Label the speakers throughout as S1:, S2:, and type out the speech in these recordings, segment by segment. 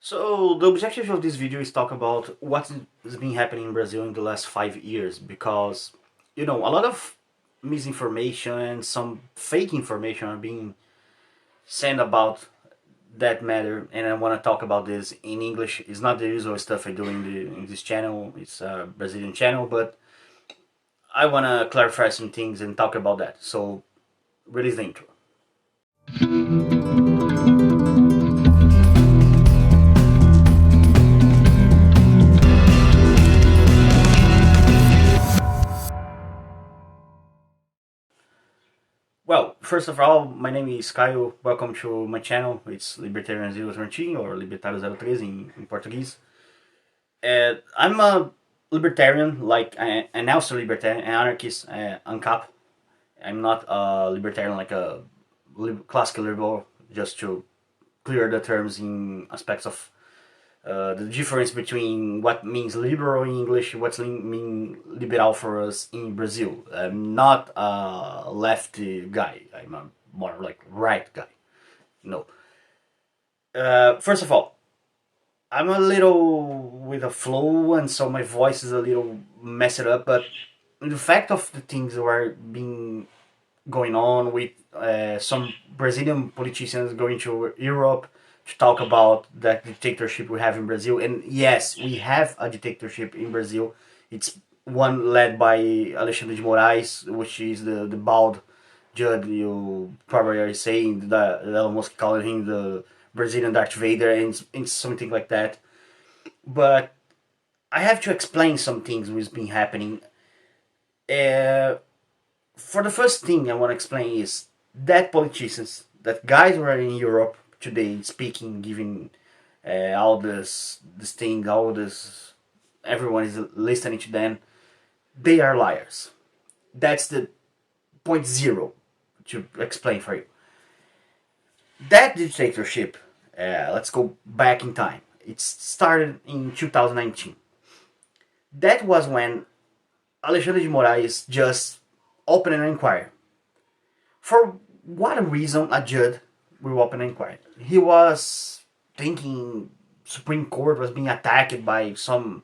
S1: So the objective of this video is talk about what has been happening in Brazil in the last 5 years, because a lot of misinformation and some fake information are being sent about that matter, and I want to talk about this in English. It's not the usual stuff I do in this channel. It's a Brazilian channel, but I want to clarify some things and talk about that. So release the intro. Well, first of all, my name is Caio. Welcome to my channel. It's Libertarian 013 or Libertário 013 in Portuguese. I'm a libertarian, like an also libertarian, an anarchist, ANCAP. I'm not a libertarian like a classical liberal, just to clear the terms in aspects of the difference between what means liberal in English, what mean liberal for us in Brazil. I'm not a left guy. I'm a more like right guy. No. First of all, I'm a little with a flow, and so my voice is a little messed up. But the fact of the things that are being going on with some Brazilian politicians going to Europe to talk about that dictatorship we have in Brazil. And yes, we have a dictatorship in Brazil. It's one led by Alexandre de Moraes, which is the bald judge you probably are saying that Elon Musk called him the Brazilian Darth Vader and something like that. But I have to explain some things which been happening. Uh, for the first thing I want to explain is that politicians, that guys who are in Europe today speaking, giving all this thing, all this, everyone is listening to them. They are liars. That's the point zero to explain for you. That dictatorship, let's go back in time. It started in 2019. That was when Alexandre de Moraes just opened an inquiry. For what reason a judge will open an inquiry? He was thinking Supreme Court was being attacked by some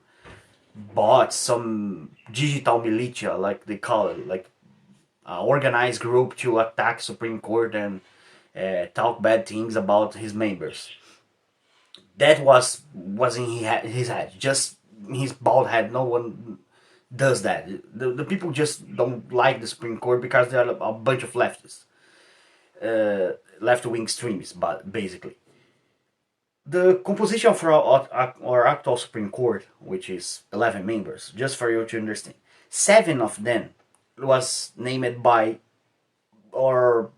S1: bots, some digital militia, like they call it, like organized group to attack Supreme Court and talk bad things about his members. That was in his head, just his bald head. No one does that. The people just don't like the Supreme Court because they are a bunch of leftists, left-wing extremists, but basically. The composition for our actual Supreme Court, which is 11 members, just for you to understand, 7 of them was named by or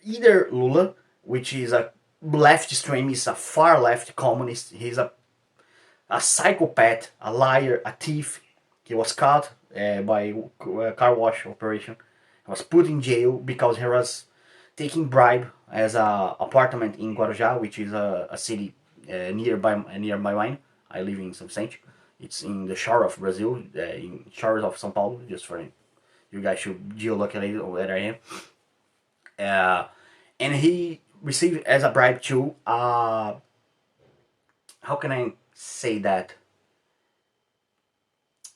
S1: either Lula, which is a left extremist, a far left communist. He's a psychopath, a liar, a thief. He was caught by a car wash operation. He was put in jail because he was taking bribe as a apartment in Guarujá, which is a city nearby mine. I live in São Vicente. It's in the shore of Brazil, in shores of São Paulo. Just for you guys should geolocate where I am. And he received as a bribe to how can I say that?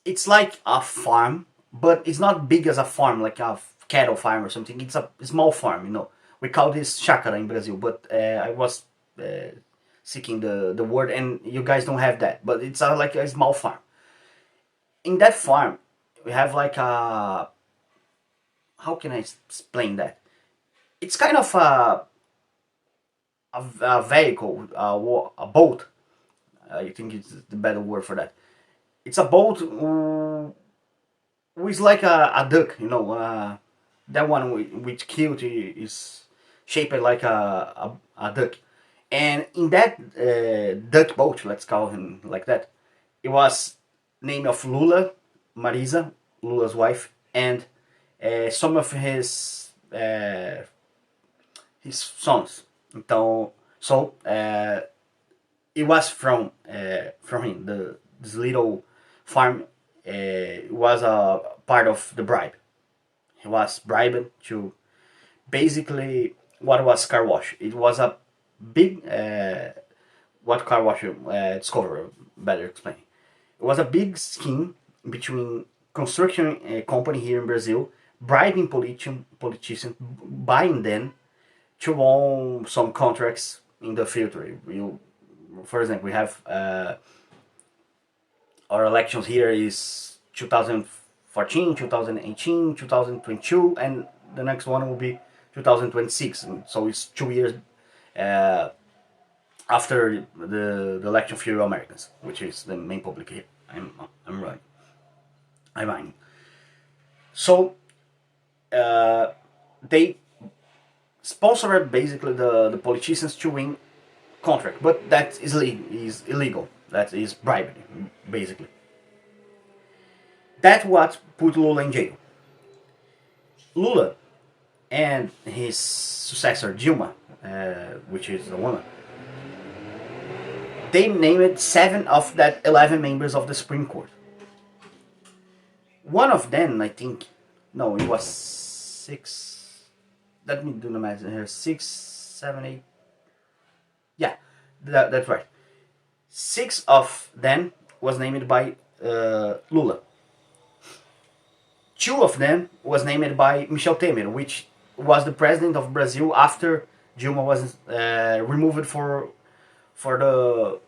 S1: It's like a farm, but it's not big as a farm, like a cattle farm or something. It's a small farm. We call this chácara in Brazil, but I was seeking the word, and you guys don't have that. But it's like a small farm. In that farm, we have like a, how can I explain that? It's kind of a vehicle, a boat. I think it's the better word for that. It's a boat with like a duck, that one which cute is shaped like a duck. And in that duck boat, let's call him like that, it was name of Lula, Marisa, Lula's wife, and some of his sons. Então, so it was from him. This little farm was a part of the bribe. He was bribed to basically what was car wash. It was a big what car wash discovered, better explain. It was a big scheme between construction company here in Brazil, bribing politicians, buying them to own some contracts in the future. For example, we have our elections here is 2014, 2018, 2022, and the next one will be 2026. And so it's 2 years uh, after the election for Americans, which is the main public here. I'm right. I'm right. So they sponsored basically the politicians to win contract, but that is illegal. That is bribery, basically. That's what put Lula in jail. Lula and his successor Dilma, which is a woman, they named 7 of that 11 members of the Supreme Court. One of them, I think, no, it was 6. Let me do the math here. 6, 7, 8. Yeah, that's right. 6 of them was named by Lula. 2 of them was named by Michel Temer, which was the president of Brazil after Dilma was removed for the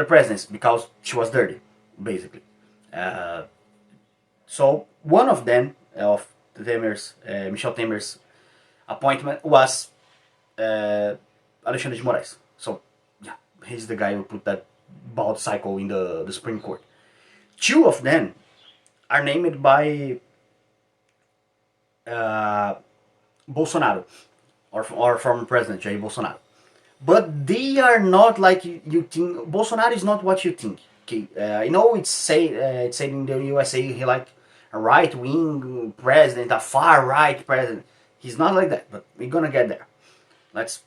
S1: presidency because she was dirty, basically. So one of them, of Michel Temer's appointment, was Alexandre de Moraes. So yeah, he's the guy who put that bald cycle in the Supreme Court. 2 of them are named by Bolsonaro, or former president Jair Bolsonaro. But they are not like you think. Bolsonaro is not what you think. Okay, I know it's said in the USA he like a right wing president, a far right president. He's not like that, but we're gonna get there. Let's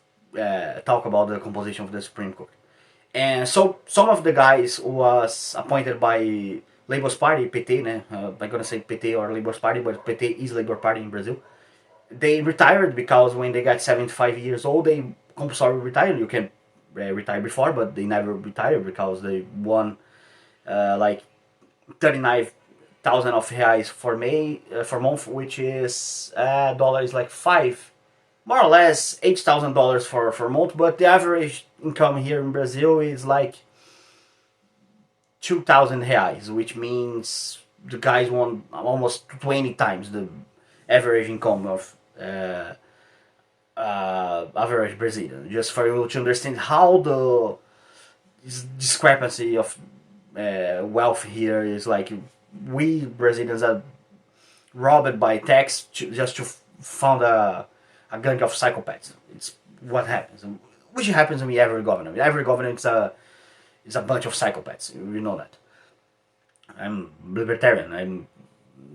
S1: talk about the composition of the Supreme Court. And so some of the guys was appointed by Labour's Party, PT, né? I'm gonna say PT or Labour's Party, but PT is Labour Party in Brazil. They retired because when they got 75 years old, they compulsory retired. You can retire before, but they never retired because they won like 39,000 of reais for month, which is dollar is like 5, more or less $8,000 for month. But the average income here in Brazil is like 2,000 reais, which means the guys won almost 20 times the average income of average Brazilian. Just for you to understand how the discrepancy of wealth here is like we Brazilians are robbed by tax just to found a gang of psychopaths. It's what happens, which happens in every government. Every government is a bunch of psychopaths. You know that. I'm libertarian.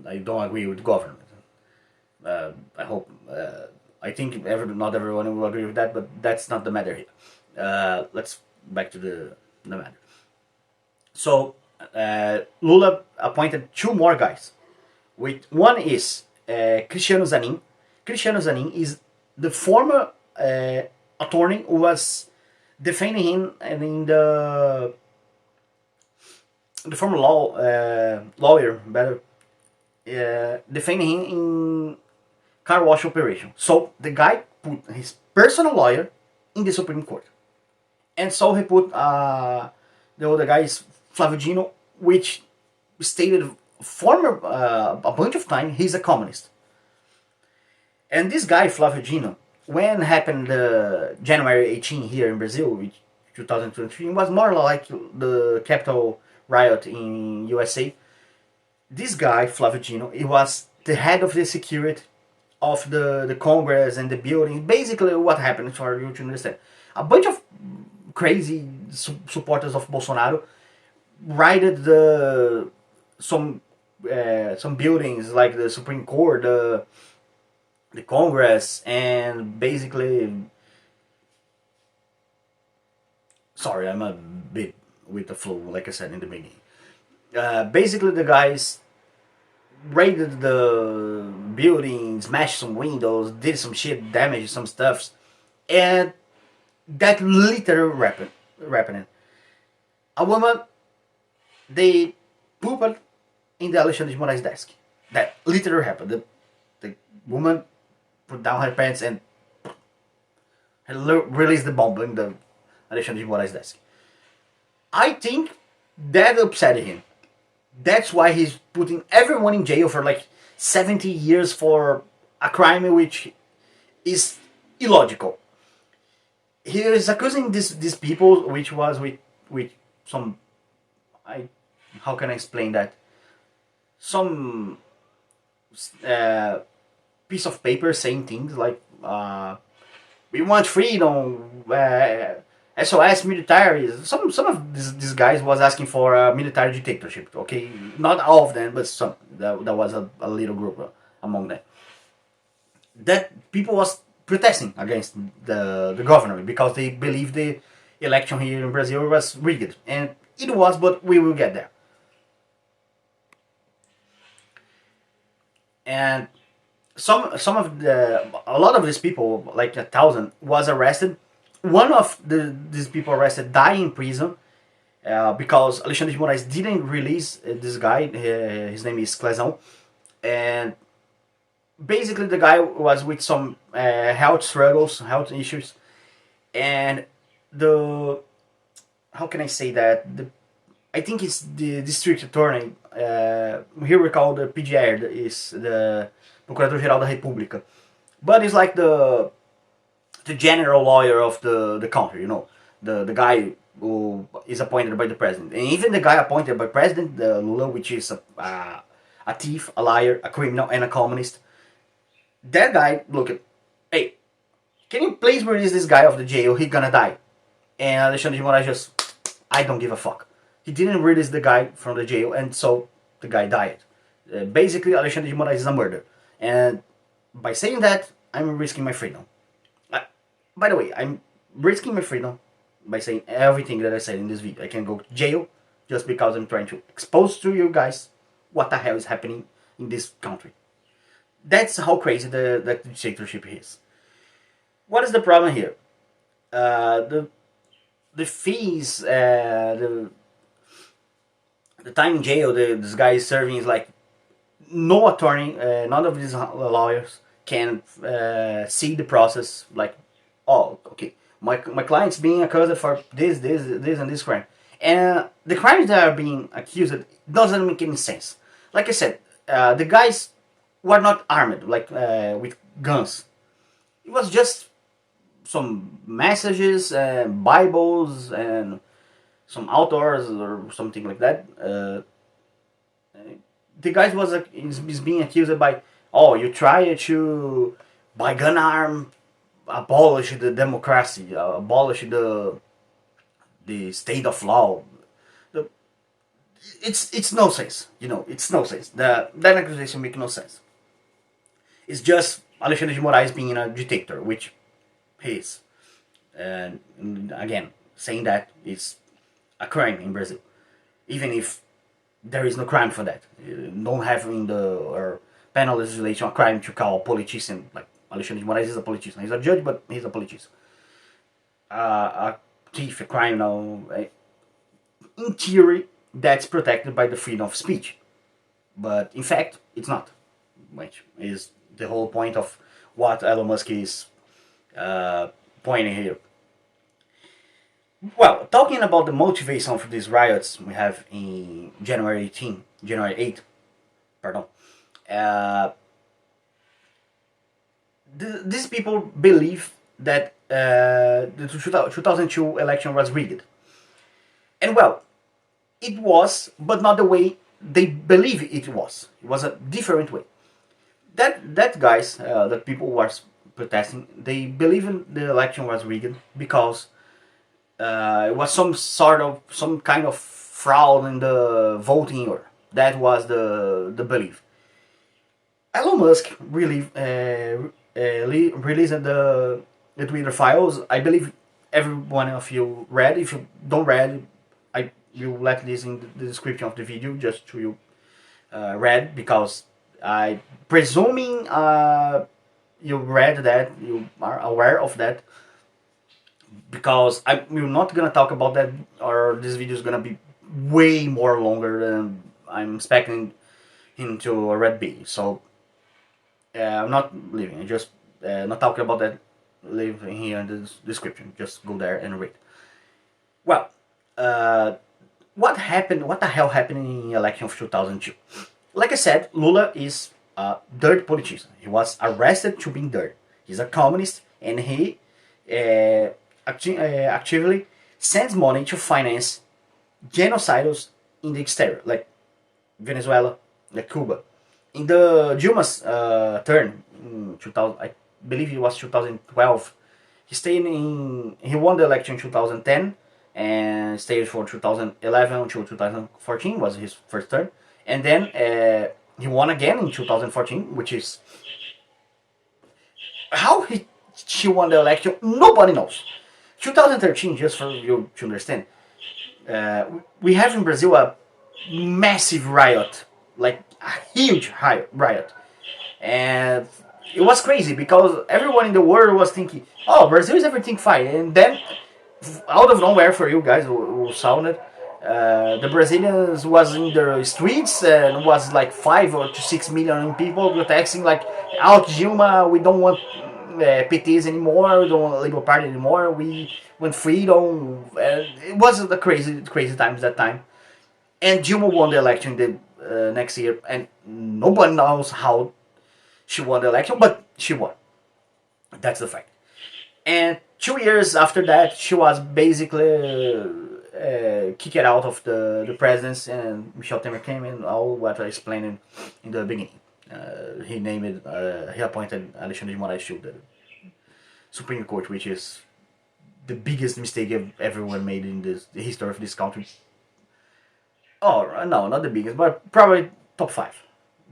S1: I don't agree with government. I hope. I think not everyone will agree with that, but that's not the matter here. Let's back to the matter. So Lula appointed 2 more guys. One is Cristiano Zanin. Cristiano Zanin is the former attorney who was defending him in the former lawyer, better, defending him in car wash operation. So the guy put his personal lawyer in the Supreme Court, and so he put the other guy is Flávio Dino, which stated former a bunch of time he's a communist. And this guy Flávio Dino, when happened January 18 here in Brazil, 2023, was more like the Capitol riot in USA. This guy Flávio Dino, he was the head of the security of the Congress and the building. Basically, what happened, for you to understand, a bunch of crazy supporters of Bolsonaro raided some buildings like the Supreme Court, the Congress, and basically, sorry, I'm a bit with the flu, like I said in the beginning. Basically, the guys raided the building, smashed some windows, did some shit, damaged some stuffs, and that literally happening. A woman, they pooped in the Alexandre de Moraes desk. That literally happened. The woman put down her pants and released the bomb in the Alexandre de Moraes desk. I think that upset him. That's why he's putting everyone in jail for like 70 years for a crime which is illogical. He is accusing these people, which was with some, I how can I explain that? Some uh, piece of paper saying things like we want freedom, SOS militaries. Some of these guys was asking for a military dictatorship. Okay, not all of them, but some. That was a little group among them. That people was protesting against the government because they believe the election here in Brazil was rigged, and it was, but we will get there. And some of the a lot of these people, like 1,000, was arrested. One of these people arrested died in prison because Alexandre de Moraes didn't release this guy. His name is Clezão, and basically the guy was with some health struggles, health issues, and the how can I say that I think it's the district attorney. Here we call the PGR is the Procurador-Geral da República, but it's like the general lawyer of the country. You know, the guy who is appointed by the president, and even the guy appointed by President Lula, which is a thief, a liar, a criminal, and a communist. That guy, look at, hey, can you please release this guy of the jail? He's gonna die. And Alexandre de Moraes just, I don't give a fuck. He didn't release the guy from the jail, and so the guy died. Basically, Alexandre de Moraes is a murderer. And by saying that, I'm risking my freedom. By the way, I'm risking my freedom by saying everything that I said in this video. I can go to jail just because I'm trying to expose to you guys what the hell is happening in this country. That's how crazy the dictatorship is. What is the problem here? The fees, the time in jail this guy is serving is like no attorney, none of these lawyers can see the process. Like, oh, okay, my client's being accused for this, and this crime, and the crimes that are being accused doesn't make any sense. Like I said, the guys were not armed, like with guns. It was just some messages and Bibles and some authors or something like that. The guy is being accused by, oh, you try to by gun arm abolish the democracy, abolish the state of law. It's nonsense, you know. It's nonsense. That accusation makes no sense. It's just Alexandre de Moraes being a dictator, which he is. And again, saying that is a crime in Brazil, even if there is no crime for that. You don't have in the penal legislation a crime to call a politician. Like Alexandre de Moraes is a politician. He's a judge, but he's a politician. A thief, a criminal. In theory, that's protected by the freedom of speech, but in fact, it's not. Which is the whole point of what Elon Musk is pointing here. Well, talking about the motivation for these riots we have in January 8th, pardon. These people believe that the 2002 election was rigged. And well, it was, but not the way they believe it was. It was a different way. That guys, that people were protesting, they believe in the election was rigged because it was some kind of fraud in the voting order. That was the belief. Elon Musk really released the Twitter files. I believe every one of you read. If you don't read, I will let this in the description of the video just to you read, because I presuming you read that, you are aware of that. because we're not gonna talk about that, or this video is gonna be way more longer than I'm expecting him to already be. So I'm not leaving. I just not talking about that. Leave here in the description. Just go there and read. Well, uh, what happened? What the hell happened in the election of 2002? Like I said, Lula is a dirt politician. He was arrested to being dirt. He's a communist, and he actively sends money to finance genocidals in the exterior, like Venezuela, like Cuba. In the Dilma's turn in 2000, I believe it was 2012, he stayed in. He won the election in 2010 and stayed for 2011 until 2014 was his first term, and then he won again in 2014, which is how she won the election. Nobody knows. 2013, just for you to understand, we have in Brazil a massive riot, like a huge riot, and it was crazy because everyone in the world was thinking, "Oh, Brazil is everything fine," and then out of nowhere for you guys who saw it, the Brazilians was in the streets and was like 5 or 6 million people protesting like, "Out Dilma, we don't want PTs anymore, we don't want Labour Party anymore, we want freedom." It was the crazy times that time. And Dilma won the election the next year, and nobody knows how she won the election, but she won. That's the fact. And 2 years after that, she was basically kicked out of the presidency, and Michel Temer came in, all what I explained in the beginning. He appointed Alexandre de Moraes to the Supreme Court, which is the biggest mistake everyone made in the history of this country. Oh, no, not the biggest, but probably top five.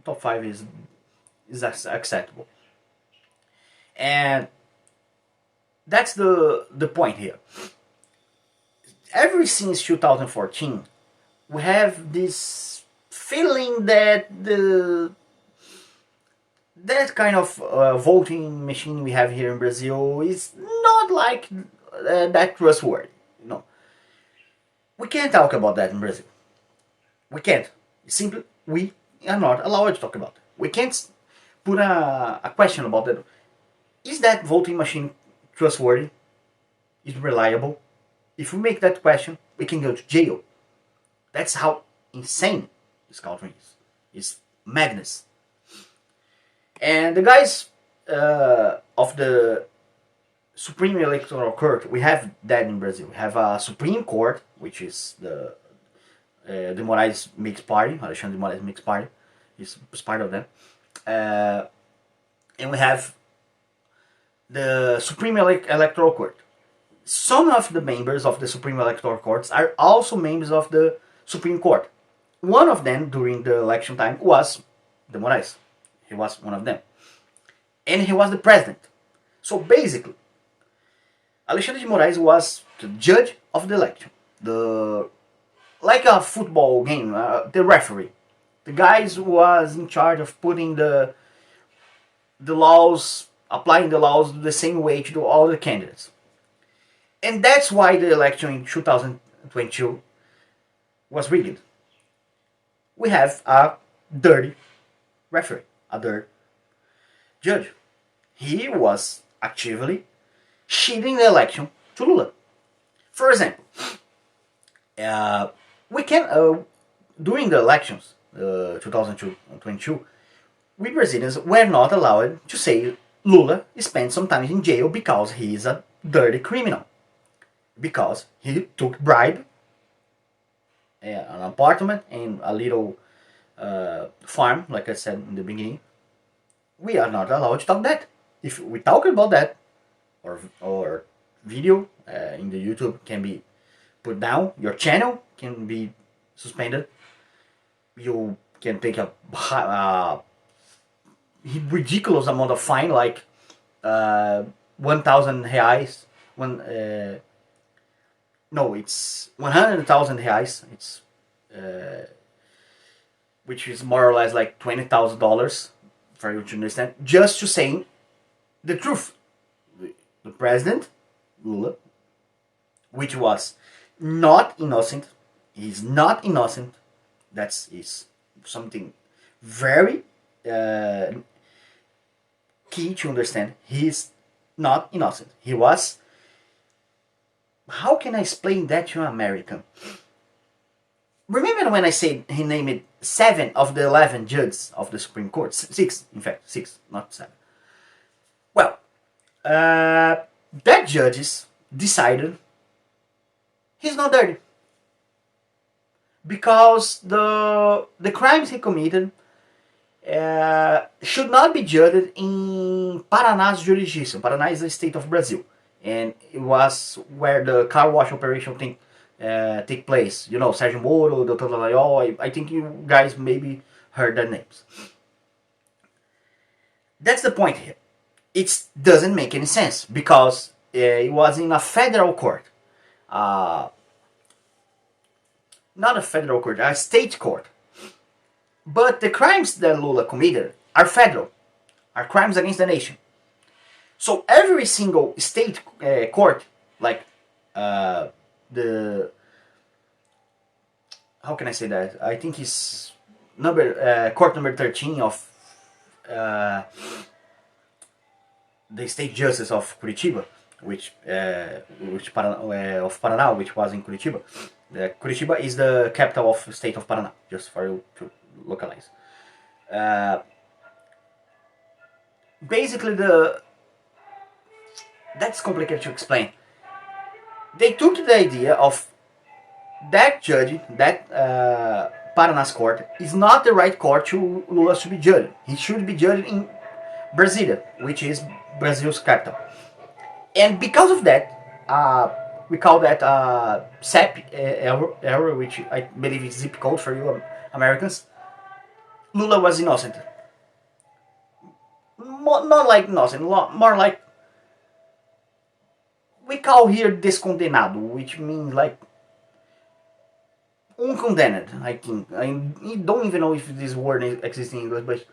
S1: Top five is acceptable. And that's the point here. Ever since 2014, we have this feeling that that kind of voting machine we have here in Brazil is not like that trustworthy. No, we can't talk about that in Brazil. We can't. Simply, we are not allowed to talk about it. We can't put a question about that. Is that voting machine trustworthy? Is it reliable? If we make that question, we can go to jail. That's how insane this country is. It's madness. And the guys of the Supreme Electoral Court, we have that in Brazil. We have a Supreme Court, which is the de Moraes mixed party, Alexandre de Moraes mixed party, is part of them. And we have the Supreme Electoral Court. Some of the members of the Supreme Electoral Courts are also members of the Supreme Court. One of them, during the election time, was de Moraes. He was one of them. And he was the president. So basically, Alexandre de Moraes was the judge of the election. Like a football game, the referee. The guys who was in charge of putting the laws, applying the laws the same way to all the candidates. And that's why the election in 2022 was rigged. We have a dirty referee, a dirty judge. He was actively cheating the election to Lula. For example, we can, during the elections, 2022, we Brazilians were not allowed to say Lula spent some time in jail because he is a dirty criminal. Because he took bribe, an apartment and a little farm, like I said in the beginning. We are not allowed to talk that. If we talk about that, or video in the YouTube can be put down, your channel can be suspended. You can take a ridiculous amount of fine, like 1,000 reais. No, it's 100,000 reais. It's which is more or less like $20,000 for you to understand. Just to saying the truth. The president Lula which was not innocent. He's not innocent. That's is something very uh, key to understand. He's not innocent. He was. How can I explain that to an American? Remember when I said he named 7 of the 11 judges of the Supreme Court? 6, in fact, 6, not 7. Well, that judges decided he's not dirty because the crimes he committed should not be judged in Paraná's jurisdiction. Paraná is the state of Brazil, and it was where the car wash operation take place. You know, Sérgio Moro, Dr. Dallagnol. I think you guys maybe heard their names. That's the point here. It doesn't make any sense because it was in a federal court. Not a federal court, a state court. But the crimes that Lula committed are federal, are crimes against the nation. So every single state court, like the, how can I say that? I think it's court number 13 of the state justice of Curitiba, which of Paraná, which was in Curitiba. Curitiba is the capital of the state of Paraná, just for you to localize. Basically, that's complicated to explain. They took the idea of that judge, that Paraná's court, is not the right court to Lula to be judged. He should be judged in Brasilia, which is Brazil's capital. And because of that, we call that SEP error, which I believe is zip code for you Americans. Lula was innocent. Not like innocent, more like, we call here descondenado, which means like uncondemned, I think. I don't even know if this word exists in English, but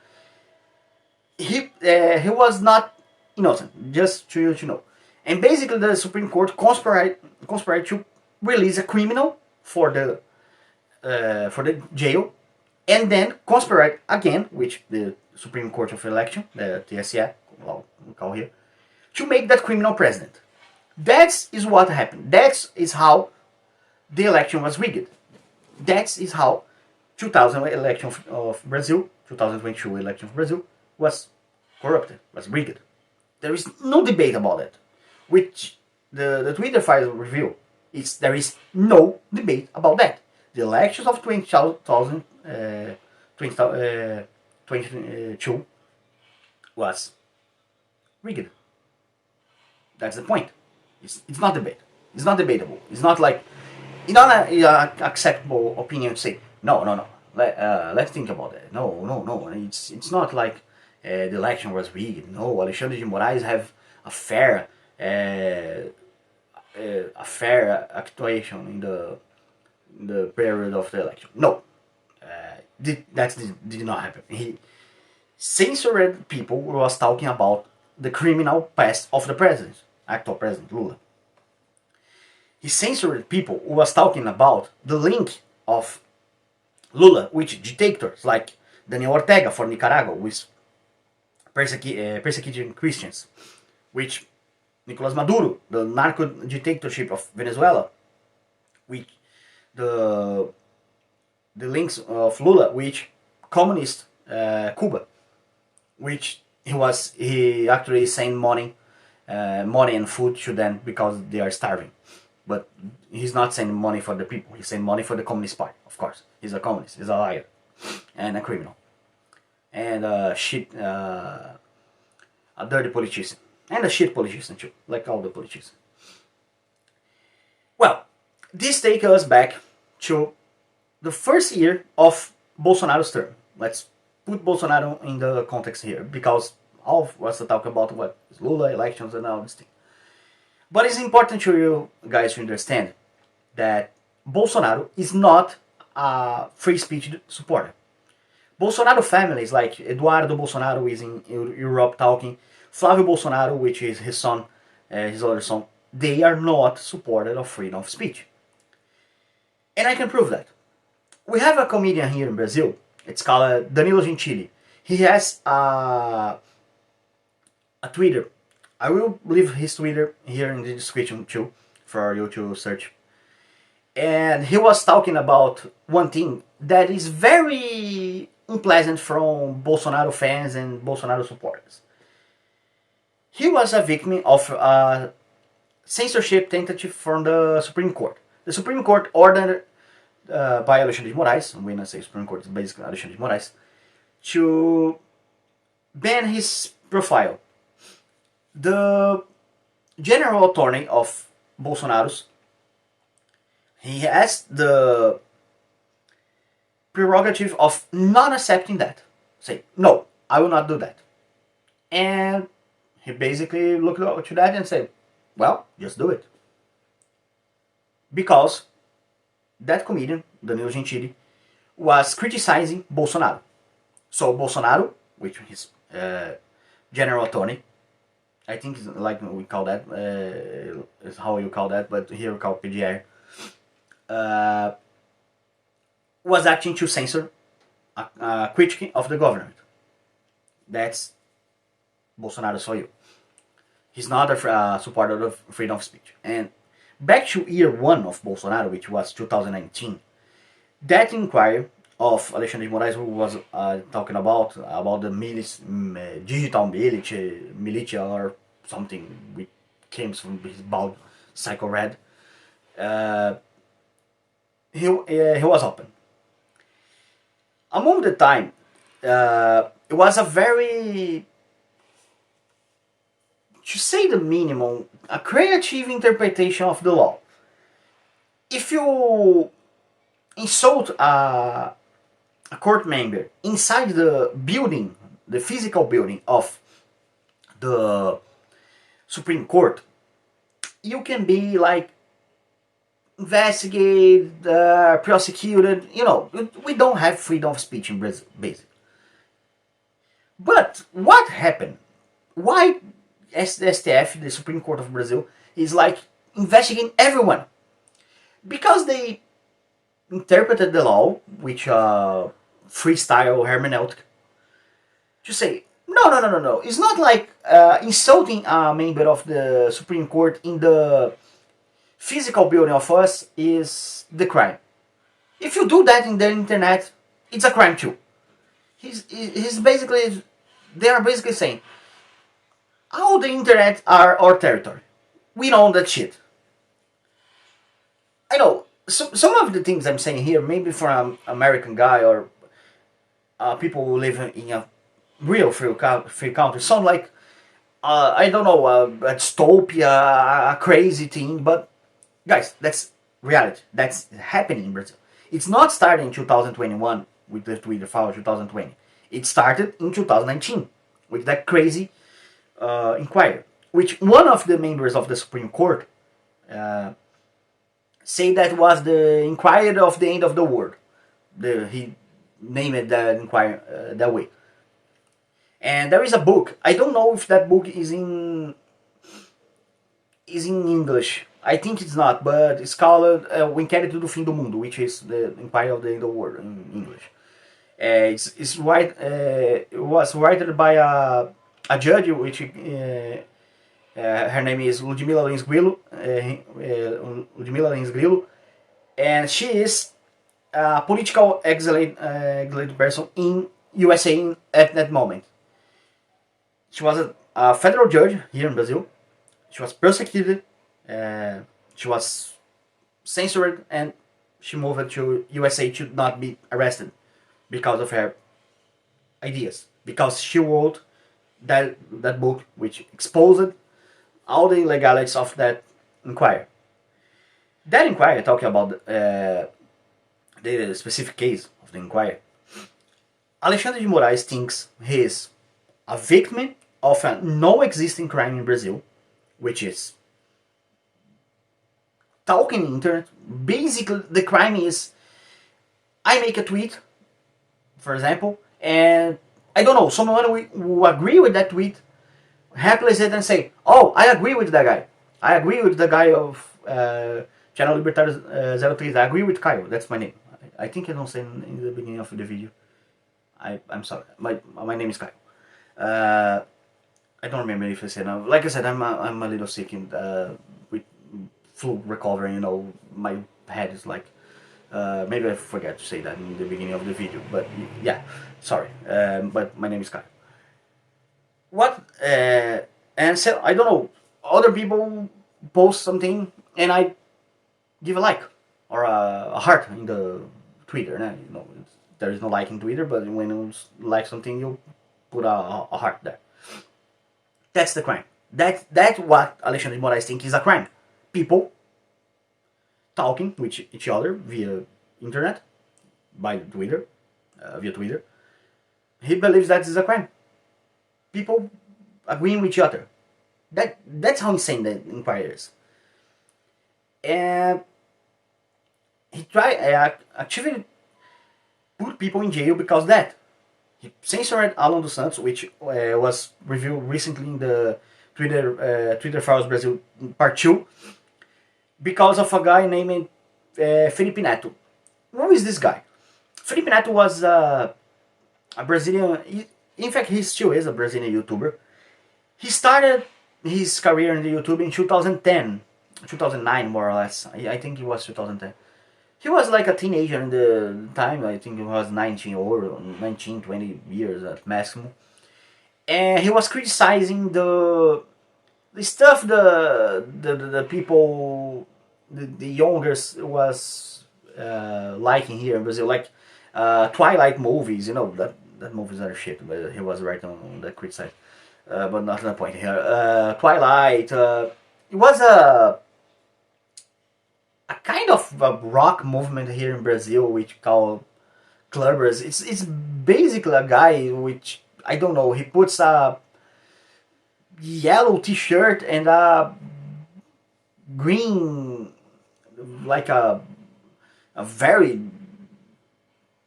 S1: he was not innocent, just to you to know. And basically the Supreme Court conspired to release a criminal for the jail, and then conspired again, which the Supreme Court of Election, the TSE, well, we call here, to make that criminal president. That is what happened. That is how the election was rigged. That is how 2000 election of Brazil, 2022 election of Brazil was corrupted, was rigged. There is no debate about it. Which the Twitter files reveal is there is no debate about that. The elections of 2022 was rigged. That's the point. It's not debate. It's not debatable. It's not like, it's not an acceptable opinion to say no. Let's think about it. No. It's not like the election was rigged. No, Alexandre de Moraes have a fair actuation in the period of the election. No, that did not happen. He censored people who was talking about the criminal past of the president, actual President Lula. He censored people who was talking about the link of Lula with dictators like Daniel Ortega for Nicaragua, with persecuting Christians, which Nicolas Maduro, the narco dictatorship of Venezuela, with the links of Lula with communist Cuba, which he actually sent money and food to them because they are starving. But he's not sending money for the people. He's sending money for the Communist Party, of course. He's a communist. He's a liar and a criminal and a dirty politician. And a shit politician too, like all the politicians. Well, this takes us back to the first year of Bolsonaro's term. Let's put Bolsonaro in the context here, because all of us talk about what is Lula, elections, and all this thing. But it's important to you guys to understand that Bolsonaro is not a free speech supporter. Bolsonaro families like Eduardo Bolsonaro is in Europe talking, Flávio Bolsonaro, which is his son, his older son, they are not supported of freedom of speech. And I can prove that. We have a comedian here in Brazil. It's called Danilo Gentili. He has a Twitter. I will leave his Twitter here in the description too for you to search. And he was talking about one thing that is very unpleasant from Bolsonaro fans and Bolsonaro supporters. He was a victim of a censorship tentative from the Supreme Court. The Supreme Court ordered by Alexandre de Moraes, when I say Supreme Court, it's basically Alexandre de Moraes, to ban his profile. The general attorney of Bolsonaro's, he has the prerogative of not accepting that. Say, no, I will not do that. And he basically looked to that and said, well, just do it. Because that comedian, Danilo Gentili, was criticizing Bolsonaro. So Bolsonaro, which is general attorney, I think it's like we call that, is how you call that, but here we call PGR, was acting to censor a critique of the government. That's Bolsonaro for you. He's not a supporter of freedom of speech. And back to year one of Bolsonaro, which was 2019, that inquiry of Alexandre de Moraes, who was talking about the digital militia or something, which came from his bald psycho red, he was open. Among the time, it was a very, to say the minimum, a creative interpretation of the law. If you insult a court member inside the building, the physical building of the Supreme Court, you can be like investigated, prosecuted. You know, we don't have freedom of speech in Brazil, basically. But what happened? Why STF, the Supreme Court of Brazil, is like investigating everyone? Because they interpreted the law, which freestyle hermeneutic, to say, no. It's not like insulting a member of the Supreme Court in the physical building of us is the crime. If you do that in the internet, it's a crime too. He's basically, they are basically saying, all the internet are our territory. We don't own that shit. I know, some of the things I'm saying here, maybe for an American guy or people who live in a real free country, sound like, I don't know, a dystopia, a crazy thing, but guys, that's reality. That's happening in Brazil. It's not starting in 2021 with the Twitter file 2020. It started in 2019 with that crazy inquiry, which one of the members of the Supreme Court say that was the inquiry of the end of the world. He named the inquiry that way. And there is a book. I don't know if that book is in English. I think it's not, but it's called O Inquérito do Fim do Mundo, which is the inquiry of the end of the world in English. It was written by a judge, which her name is Ludmila Lins Grillo, and she is a political exiled person in USA at that moment. She was a federal judge here in Brazil. She was persecuted, she was censored, and she moved to USA to not be arrested because of her ideas. Because she wrote that book which exposed all the illegalities of that inquiry. That inquiry, talking about the specific case of the inquiry, Alexandre de Moraes thinks he is a victim of a no-existing crime in Brazil, which is talking on the internet. Basically, the crime is, I make a tweet, for example, and I don't know, someone who agree with that tweet replace it and say, oh, I agree with that guy. I agree with the guy of Channel Libertário 03. I agree with Caio. That's my name. I think I don't say in the beginning of the video. I'm sorry. My name is Caio. Uh, I don't remember if I said now. Like I said, I'm a little sick and with flu recovering. You know, my head is like. Maybe I forgot to say that in the beginning of the video, but yeah, sorry. But my name is Kai. What? And so I don't know. Other people post something, and I give a like or a heart in the Twitter. Né? You know, there is no like in Twitter, but when you like something, you put a heart there. That's the crime. That's what Alexandre de Moraes thinks is a crime. People talking with each other via internet, by Twitter, via Twitter. He believes that is a crime. People agreeing with each other. That's how insane the inquiry is. And he tried actually put people in jail because of that. He censored Alan dos Santos, which was reviewed recently in the Twitter Files Brazil Part 2, because of a guy named Felipe Neto. Who is this guy? Felipe Neto was a Brazilian. In fact, he still is a Brazilian YouTuber. He started his career in the YouTube in 2010, 2009 more or less. I think it was 2010. He was like a teenager in the time. I think he was 19 or 19, 20 years at maximum. And he was criticizing the stuff the people, the youngers was liking here in Brazil, like Twilight movies. You know that movies are shit, but he was right on the criticize. But not the point here. Twilight. It was a kind of a rock movement here in Brazil, which called clubbers. It's basically a guy which I don't know. He puts a yellow T-shirt and a green, like a very,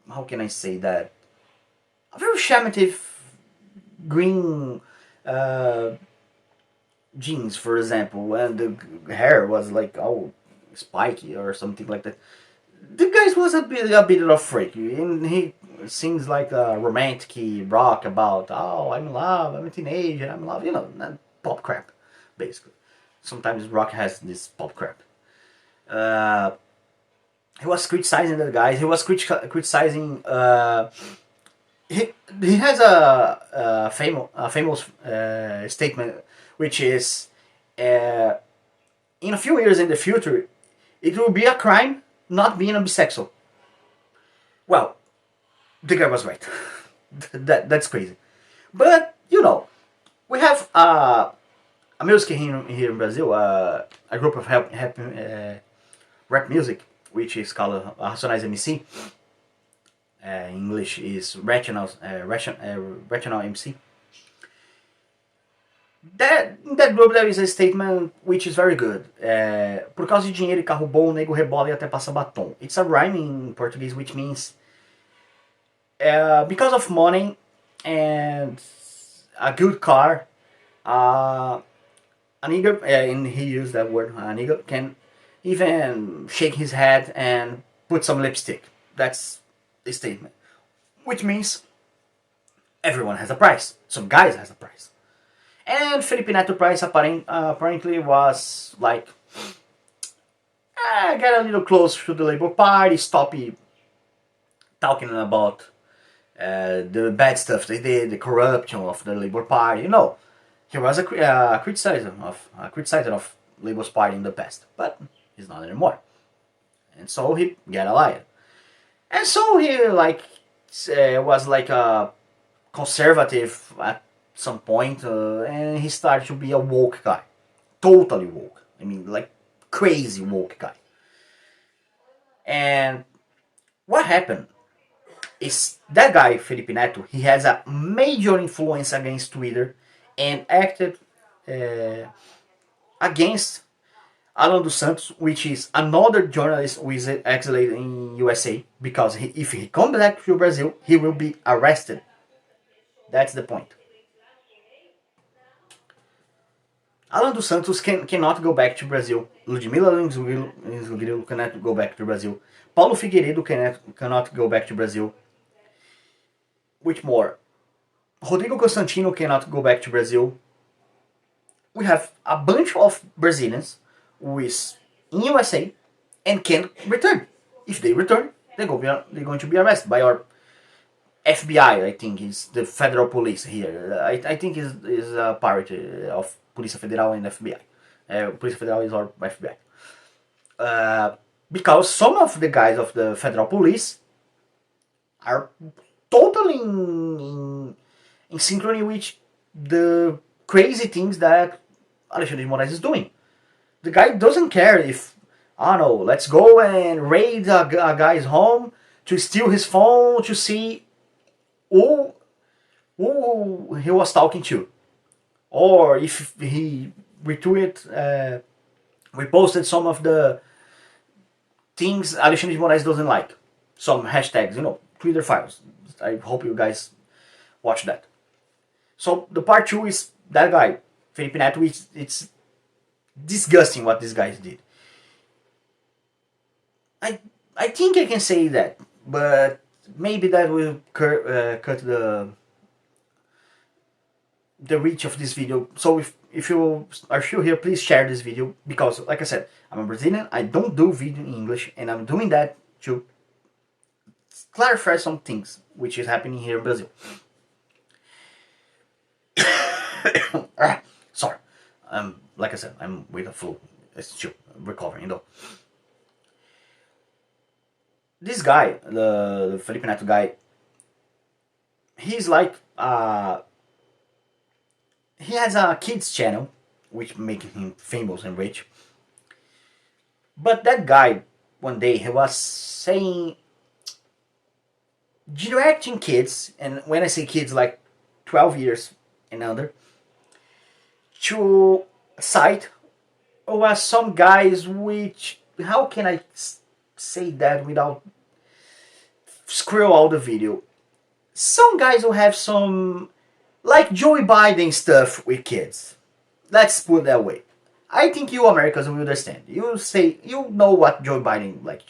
S1: how can I say that? A very shamative green jeans, for example, and the hair was like all spiky or something like that. The guy was a bit of a freak, and he sings like a romantic rock about, oh, I'm in love, I'm a teenager, I'm in love, you know, pop crap, basically. Sometimes rock has this pop crap. He was criticizing the guys. He was criticizing. He has a famous statement, which is, in a few years in the future, it will be a crime not being a bisexual. Well, the guy was right. That's crazy. But you know, we have a music here in Brazil, a group of rap music, which is called Racionais MC. English is Rational MC. In that group there is a statement which is very good. Por causa de dinheiro e carro bom, o nego rebola e até passa batom. It's a rhyme in Portuguese which means because of money and a good car, a nigga, and he used that word, a nigga can even shake his head and put some lipstick. That's the statement. Which means everyone has a price. Some guys has a price. And Felipe Neto price apparently was like, get a little close to the Labour Party, stop talking about the bad stuff they did, the corruption of the Labour Party. You know, he was a criticizer of Labour's Party in the past, but he's not anymore. And so he got allied. And so he like was like a conservative at some point, and he started to be a woke guy, totally woke. I mean, like crazy woke guy. And what happened is that guy Felipe Neto, he has a major influence against Twitter and acted against Alan dos Santos, which is another journalist who is exiled in USA, because if he comes back to Brazil, he will be arrested. That's the point. Alan dos Santos cannot go back to Brazil. Ludmila Lins cannot go back to Brazil. Paulo Figueiredo cannot go back to Brazil. Which more? Rodrigo Constantino cannot go back to Brazil. We have a bunch of Brazilians who is in USA and can return. If they return, they're going to be arrested by our FBI. I think is the federal police here. I think is a parity of Polícia Federal and FBI. Polícia Federal is our FBI. Because some of the guys of the federal police are totally in synchrony with the crazy things that Alexandre de Moraes is doing. The guy doesn't care if, I don't know, let's go and raid a guy's home to steal his phone to see who he was talking to. Or if he reposted some of the things Alexandre de Moraes doesn't like. Some hashtags, Twitter files. I hope you guys watch that. So the part 2 is that guy, Felipe Neto. It's disgusting what these guys did. I think I can say that, but maybe that will cut the reach of this video. So if you are still here, please share this video, because like I said, I'm a Brazilian, I don't do video in English, and I'm doing that to clarify some things which is happening here in Brazil. Sorry. Like I said, I'm with a flu. It's still recovering though. This guy, the Felipe Neto guy, he's like he has a kids channel which making him famous and rich. But that guy, one day, he was saying, directing kids, and when I say kids, like 12 years and under, to a site or some guys which, how can I say that without scroll all the video? Some guys who have some, like Joe Biden stuff with kids. Let's put it that way. I think you Americans will understand. You know what Joe Biden like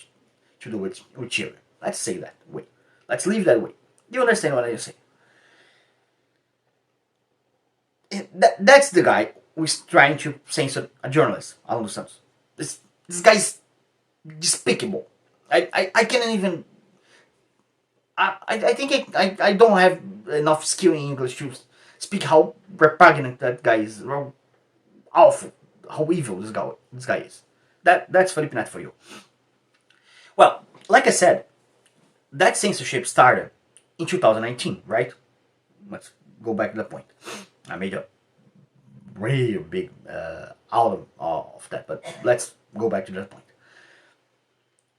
S1: to do with children. Let's say that way. Let's leave that way. You understand what I say. That's the guy who's trying to censor a journalist, Alon dos Santos. This guy's despicable. I can't even. I think I don't have enough skill in English to speak how repugnant that guy is, how awful, how evil this guy is. That's Felipe Neto for you. Well, like I said, that censorship started in 2019, right? Let's go back to the point. I made a really big out of that, but let's go back to that point.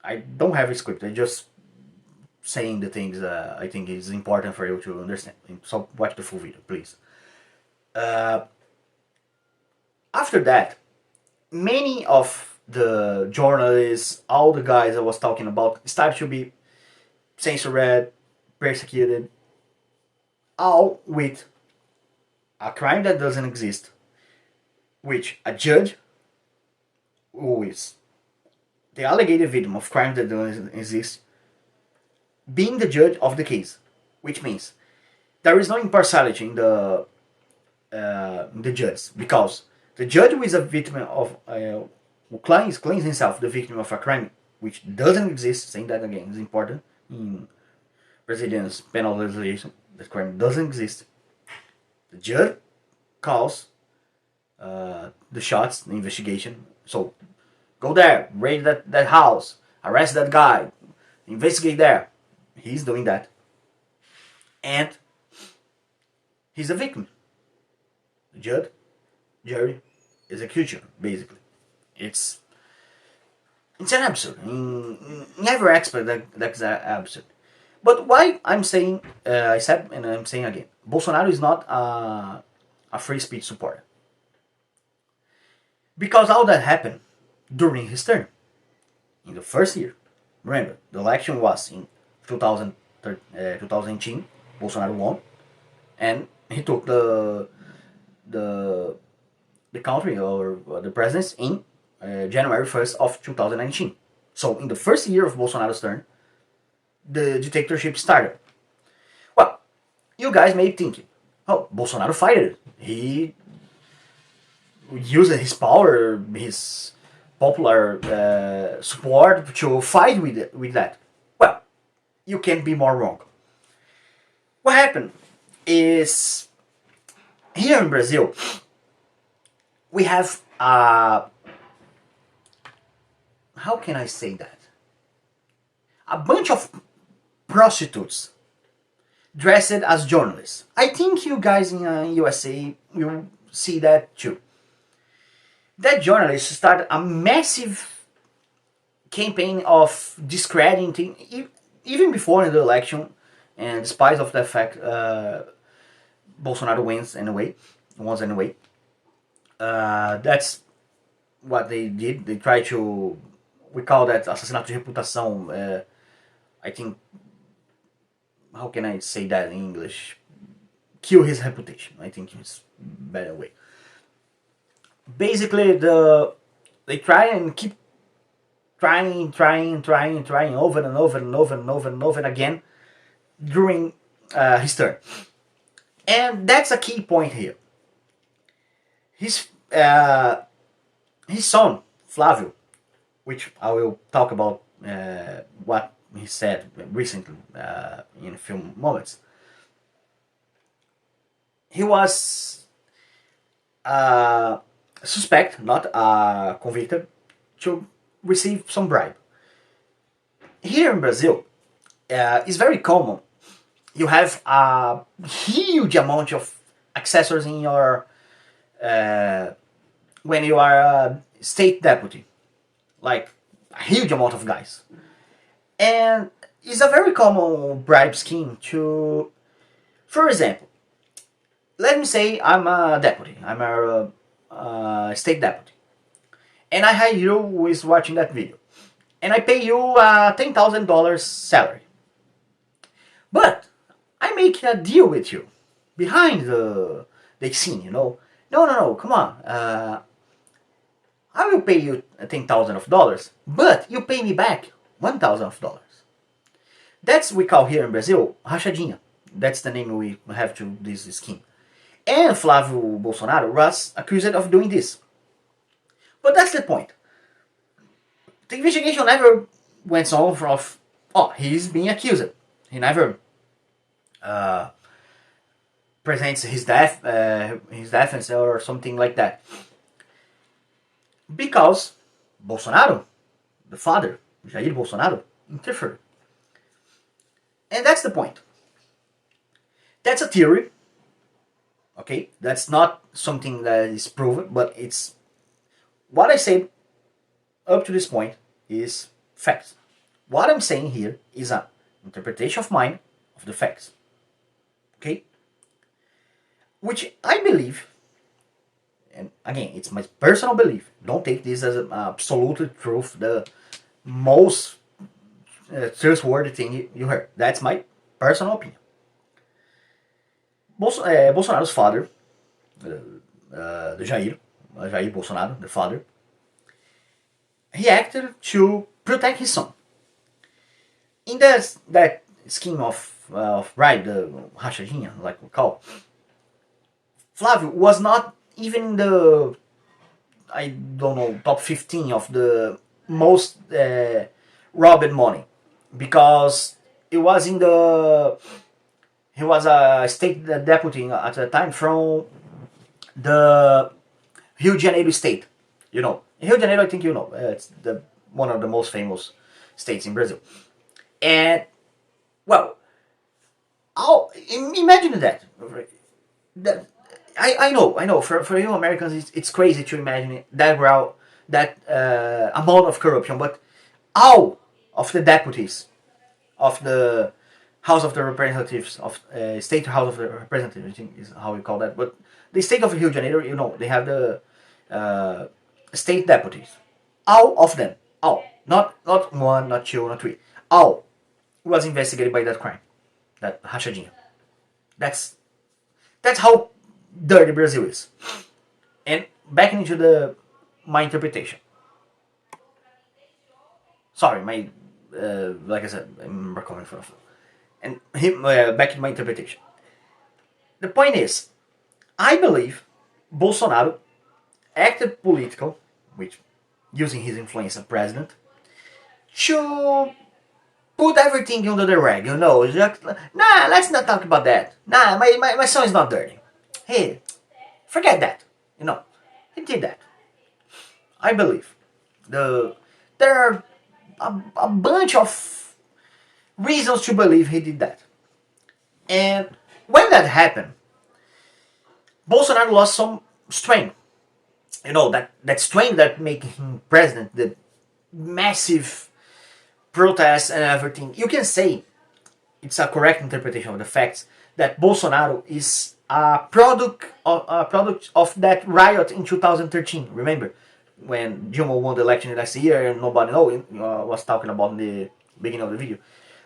S1: I don't have a script. I just saying the things I think is important for you to understand. So watch the full video, please. After that, many of the journalists, all the guys I was talking about, started to be censored, persecuted, all with a crime that doesn't exist, which a judge who is the alleged victim of crime that doesn't exist being the judge of the case, which means there is no impartiality in the judge, because the judge who is a victim of who claims himself the victim of a crime which doesn't exist, saying that again is important in Brazilian penal legislation, that crime doesn't exist. The judge calls the shots, the investigation. So go there, raid that house, arrest that guy, investigate there. He's doing that. And he's a victim. The judge, jury, executioner, basically. It's an absurd. In every aspect that's absurd. But why I'm saying, I said and I'm saying again, Bolsonaro is not a free speech supporter. Because all that happened during his term. In the first year. Remember, the election was in 2018, Bolsonaro won, and he took the the country or the presidency in January 1st of 2019. So in the first year of Bolsonaro's term, the dictatorship started. Well, you guys may be thinking, oh, Bolsonaro fighted. He used his power, his popular support to fight with that. Well, you can't be more wrong. What happened is here in Brazil, we have how can I say that? A bunch of prostitutes dressed as journalists. I think you guys in USA will see that too. That journalists started a massive campaign of discrediting, even before the election, and despite of the fact Bolsonaro wins anyway. That's what they did. They tried to, we call that assassinato de reputação. I think, how can I say that in English? Kill his reputation. I think it's a better way. Basically, they try and keep trying over and over again during his term. And that's a key point here. His son, Flavio, which I will talk about what he said recently in a few moments. He was suspect, not convicted, to receive some bribe. Here in Brazil, it's very common. You have a huge amount of accessors in your when you are a state deputy, like a huge amount of guys, and it's a very common bribe scheme to, for example, let me say I'm a deputy, I'm a state deputy, and I hire you who is watching that video, and I pay you a $10,000 salary, but I make a deal with you behind the scene, you know. No, come on. I will pay you $10,000, but you pay me back $1,000. That's we call here in Brazil rachadinha. That's the name we have to this scheme. And Flávio Bolsonaro was accused of doing this. But that's the point. The investigation never went on from, he's being accused. He never presents his defense or something like that. Because Bolsonaro, the father, Jair Bolsonaro, interfered. And that's the point. That's a theory. Okay, that's not something that is proven, but it's what I said up to this point is facts. What I'm saying here is an interpretation of mine of the facts. Okay? Which I believe, and again, it's my personal belief. Don't take this as an absolute truth, the most trustworthy thing you heard. That's my personal opinion. Bolsonaro's father, Jair Bolsonaro, the father, he acted to protect his son. In that scheme of bribe, the rachadinha, like we call, Flávio was not even the, I don't know, top 15 of the most robbed money, because it was in the, he was a state deputy at the time from the Rio de Janeiro state. You know, Rio de Janeiro, I think you know, it's one of the most famous states in Brazil. And, well, imagine that. I know. For you Americans, it's crazy to imagine that amount of corruption. But all of the deputies of the House of the Representatives, of State House of the Representatives, I think is how we call that. But the state of Rio de Janeiro, you know, they have the state deputies. All of them, all, not one, not two, not three, all was investigated by that crime, that rachadinha. That's how dirty Brazil is. And back into the my interpretation. Sorry, my like I said, I'm recovering from the flu. And back to my interpretation. The point is, I believe Bolsonaro acted political, which using his influence as president, to put everything under the rag, you know. Just, nah, let's not talk about that. Nah, my son is not dirty. Hey, forget that. You know, he did that. I believe. There are a bunch of reasons to believe he did that. And when that happened, Bolsonaro lost some strength. You know, that strength that made him president, the massive protests and everything. You can say it's a correct interpretation of the facts that Bolsonaro is a product of that riot in 2013. Remember when Dilma won the election last year and nobody was talking about in the beginning of the video.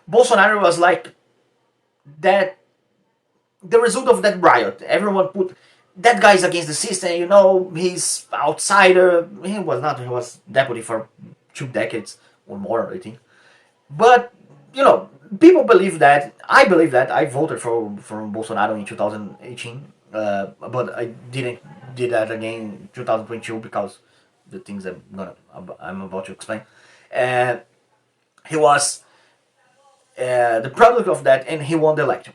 S1: Bolsonaro was like that. The result of that riot, everyone put that guy's against the system. You know, he's outsider. He was not. He was deputy for 2 decades or more, I think. But you know, people believe that. I believe that. I voted for Bolsonaro in 2018, but I didn't did that again in 2022 because the things I'm about to explain. And he was the product of that, and he won the election.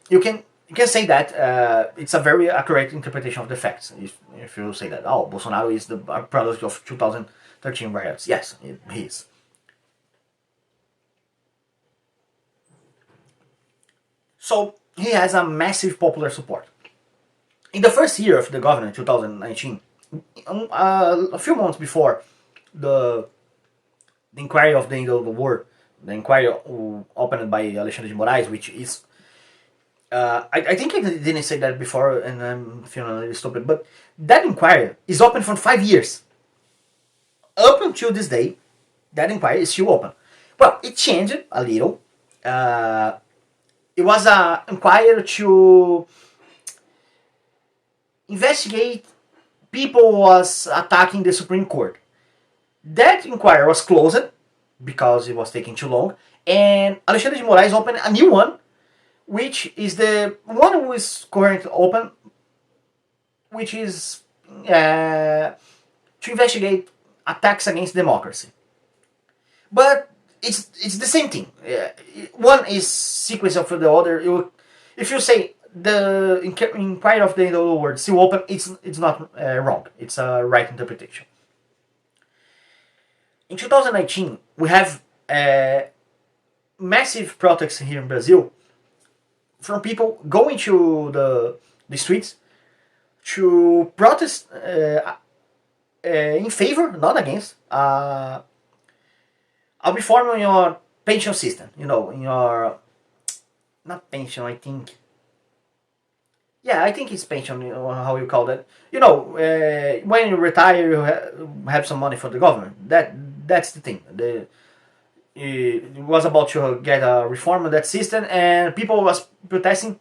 S1: You can say that it's a very accurate interpretation of the facts. If you say that, oh, Bolsonaro is the product of 2013 riots. Yes, he is. So he has a massive popular support. In the first year of the government, 2019, a few months before the inquiry of the end of the war, the inquiry opened by Alexandre de Moraes, which is I think I didn't say that before, and I'm feeling a little stupid, but that inquiry is open for 5 years. Up until this day, that inquiry is still open. Well, it changed a little. It was an inquiry to investigate people was attacking the Supreme Court. That inquiry was closed because it was taking too long, and Alexandre de Moraes opened a new one, which is the one who is currently open, which is to investigate attacks against democracy. But it's the same thing. One is sequence of the other. If you say the inquiry of the word still open, it's not wrong. It's a right interpretation. In 2019, we have massive protests here in Brazil from people going to the streets to protest in favor, not against, a reform in your pension system. You know, in your not pension, I think. Yeah, I think it's pension. You know, how you call that? You know, when you retire, you have some money for the government. That's the thing. It was about to get a reform of that system, and people was protesting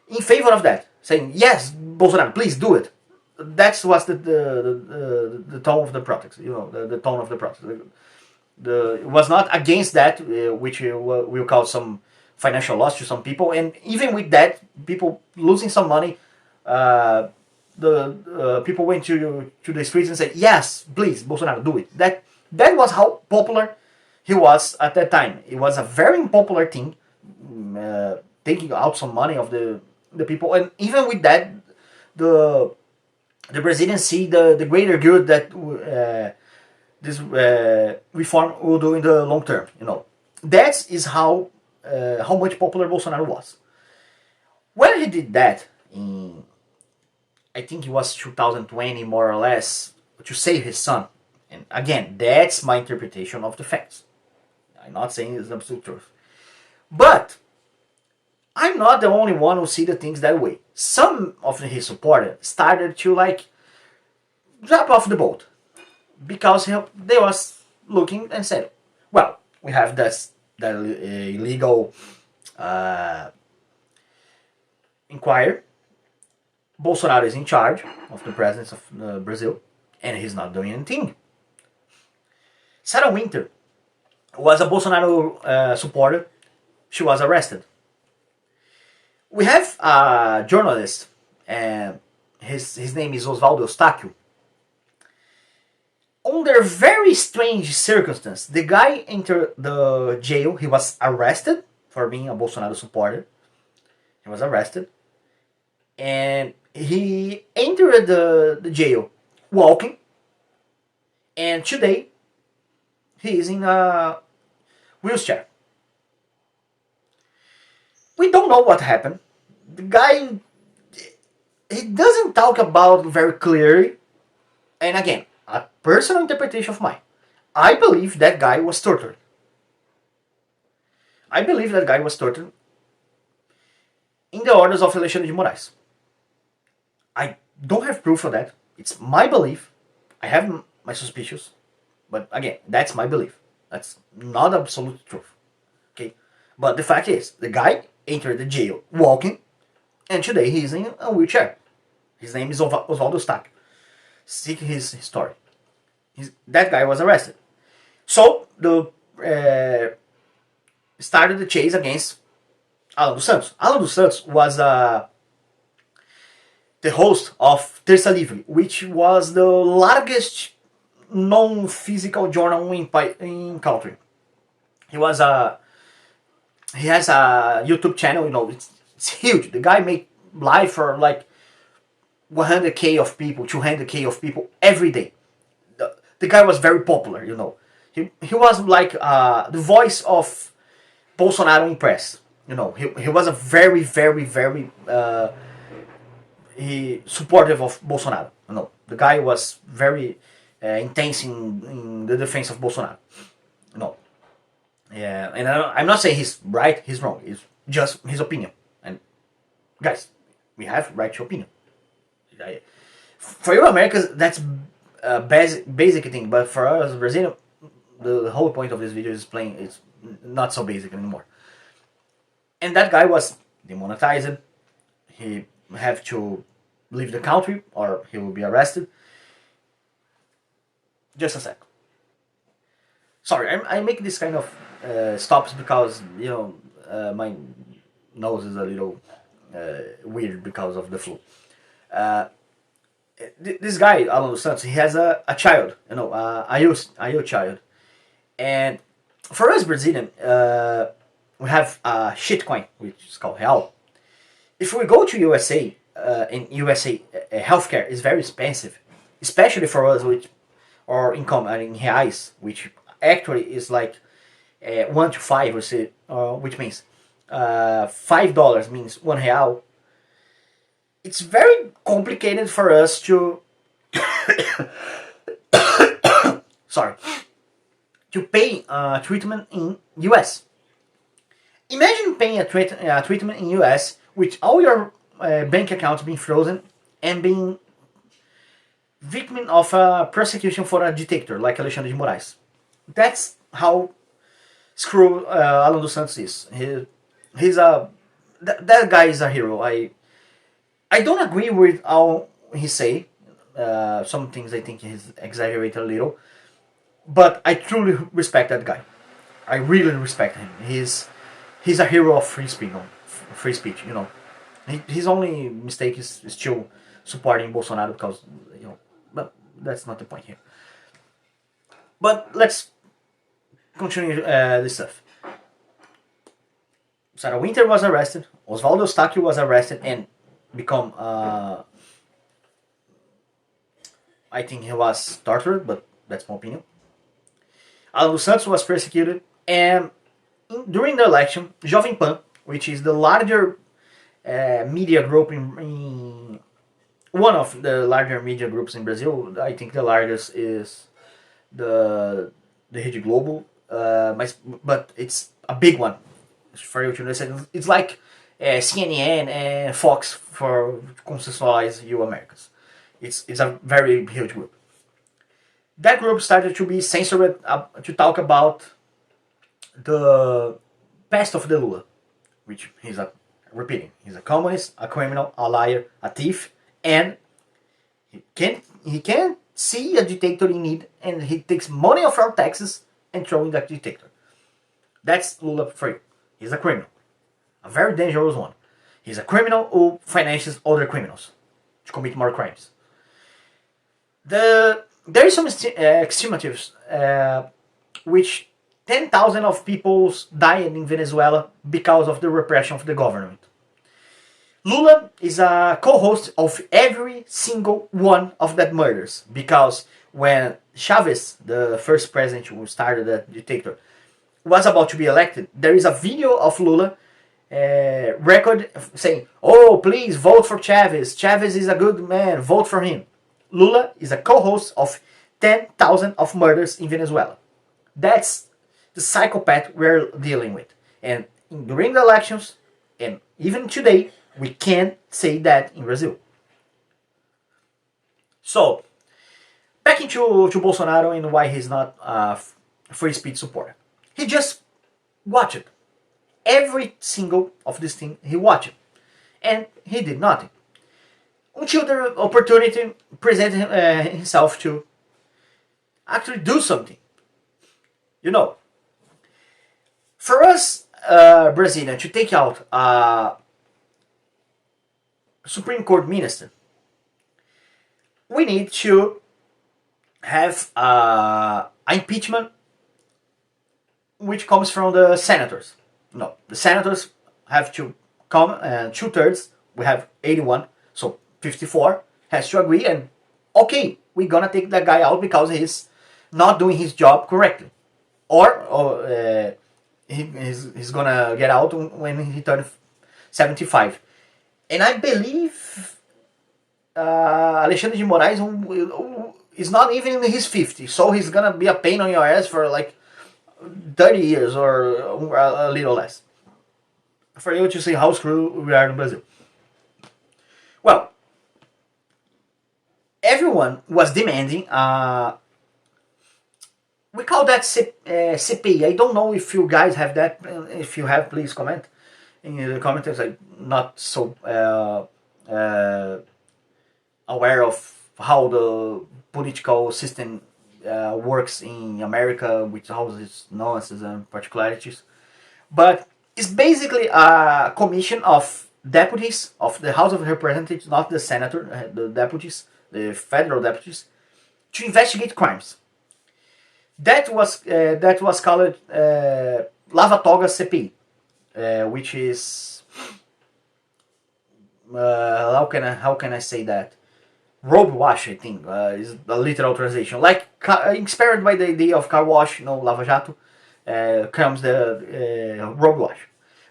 S1: in favor of that, saying yes, Bolsonaro, please do it. That was the tone of the protest. You know, the tone of the protest. It was not against that, which will cause some financial loss to some people, and even with that, people losing some money. The people went to the streets and said, yes, please, Bolsonaro, do it. That was how popular he was at that time. It was a very unpopular thing, taking out some money of the people, and even with that, the Brazilians see the greater good that this reform will do in the long term. You know, that is how much popular Bolsonaro was. When he did that in, I think it was 2020 more or less, to save his son. And again, that's my interpretation of the facts. I'm not saying it's the absolute truth. But I'm not the only one who see the things that way. Some of his supporters started to like drop off the boat because they was looking and said, well, we have that illegal inquiry. Bolsonaro is in charge of the presidency of Brazil, and he's not doing anything. Sarah Winter was a Bolsonaro supporter. She was arrested. We have a journalist, and his name is Oswaldo Eustáquio. Under very strange circumstances, the guy entered the jail. He was arrested for being a Bolsonaro supporter. He was arrested, and he entered the jail walking, and today he is in a wheelchair. We don't know what happened. The guy, he doesn't talk about very clearly. And again, a personal interpretation of mine. I believe that guy was tortured. I believe that guy was tortured in the orders of Alexandre de Moraes. I don't have proof of that. It's my belief. I have my suspicions. But again, that's my belief. That's not absolute truth. Okay? But the fact is, the guy entered the jail walking, and today he's in a wheelchair. His name is Oswaldo Eustáquio. Seek his story. That guy was arrested. So, started the chase against Alan dos Santos. Alan dos Santos was the host of Terça Livre, which was the largest non-physical journal in country. He has a YouTube channel, it's huge. The guy made live for like 100k of people, 200k of people every day. The guy was very popular, He was like the voice of Bolsonaro in press. He was a very, very, very supportive of Bolsonaro. The guy was very intense in the defense of Bolsonaro. Yeah, and I'm not saying he's right, he's wrong. It's just his opinion. And guys, we have right to opinion. For you Americans, that's a basic thing. But for us Brazilian, the whole point of this video is playing. It's not so basic anymore. And that guy was demonetized. He have to leave the country or he will be arrested. Just a sec. Sorry, I make this kind of stops because my nose is a little weird because of the flu. This guy Alan dos Santos, he has a child, a youth child, and for us Brazilian, we have a shitcoin which is called real. If we go to USA, in USA, healthcare is very expensive, especially for us which our income in reais, which actually is like 1 to 5, which means $5 means £1. It's very complicated for us to sorry, to pay treatment in US. Imagine paying a treatment in US with all your bank accounts being frozen and being victim of a prosecution for a dictator like Alexandre de Moraes. That's how screw Alan dos Santos is. That guy is a hero. I don't agree with all he say. Some things I think he's exaggerated a little, but I truly respect that guy. I really respect him. He's a hero of free speech. His only mistake is still supporting Bolsonaro because but that's not the point here. But let's continue this stuff. Sarah Winter was arrested. Oswaldo Eustáquio was arrested and become I think he was tortured, but that's my opinion. Alan dos Santos was persecuted, and during the election, Jovem Pan, which is the larger media group in one of the larger media groups in Brazil, I think the largest is the Rede Globo, but it's a big one. For you to understand, it's like CNN and Fox for consensualize you Americans. It's a very huge group. That group started to be censored to talk about the past of the Lula, which he's a communist, a criminal, a liar, a thief,
S2: and he can see a dictator in need, and he takes money of our taxes and throwing that dictator. That's Lula for you. He's a criminal, a very dangerous one. He's a criminal who finances other criminals to commit more crimes. There is some estimatives which 10,000 of people died in Venezuela because of the repression of the government. Lula is a co-host of every single one of that murders, because when Chavez, the first president who started that dictator, was about to be elected, there is a video of Lula record saying, "Oh, please vote for Chavez. Chavez is a good man. Vote for him." Lula is a co-host of 10,000 of murders in Venezuela. That's the psychopath we're dealing with. And during the elections, and even today, we can't say that in Brazil. So, back into Bolsonaro and why he's not a free speech supporter. He just watched it. Every single of this thing he watched. And he did nothing. Until the opportunity presented himself to actually do something. You know, for us Brazilians to take out a Supreme Court minister, we need to have an impeachment which comes from the senators. No, the senators have to come, 2/3, we have 81, so 54 has to agree, and okay, we're gonna take that guy out because he's not doing his job correctly. Or he's gonna get out when he turns 75. And I believe Alexandre de Moraes is not even in his 50s, so he's gonna be a pain on your ass for like 30 years or a little less. For you to see how screwed we are in Brazil. Well, everyone was demanding, we call that CPI. I don't know if you guys have that. If you have, please comment in the comments. I'm not so aware of how the political system works in America, with all its nuances and particularities. But it's basically a commission of deputies of the House of Representatives, not the senator, the deputies, the federal deputies, to investigate crimes. That was called Lava Toga CPI, which is how can I say that? Robe wash, I think, is the literal translation. Like inspired by the idea of car wash, Lava Jato, comes the robe wash.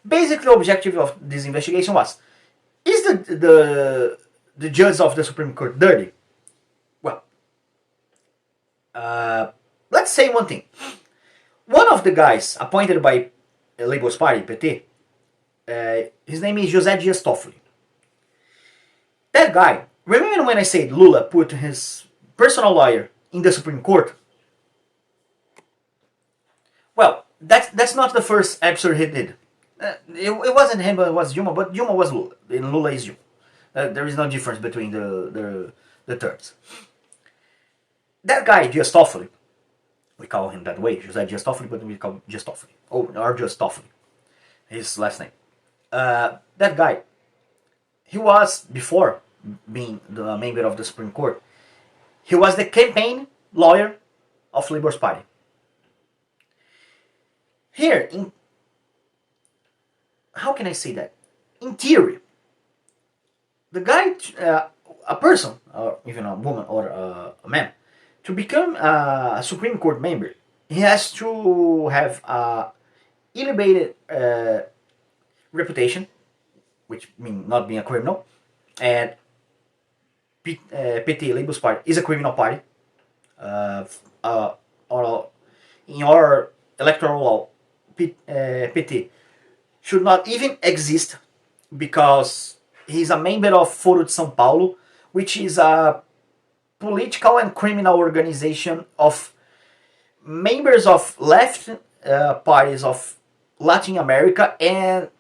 S2: Basically, the objective of this investigation was: is the judge of the Supreme Court dirty? Well, let's say one thing. One of the guys appointed by Labour's Party, PT, his name is José Dias Toffoli. That guy, remember when I said Lula put his personal lawyer in the Supreme Court? Well, that's not the first episode he did. It wasn't him, but it was Dilma, but Dilma was Lula, and Lula is Dilma. There is no difference between the terms. That guy, Dias Toffoli, we call him that way, José Dias Toffoli, but we call him Dias Toffoli. Or Dias Toffoli, his last name. That guy, he was, before being the member of the Supreme Court, he was the campaign lawyer of Labour's Party. Here, how can I say that? In theory, the guy, a person, or even a woman or a man, to become a Supreme Court member, he has to have a elevated reputation, which means not being a criminal, and PT, Labour's Party, is a criminal party. Or in our electoral law, PT should not even exist because he's a member of Foro de São Paulo, which is a political and criminal organization of members of left parties of Latin America and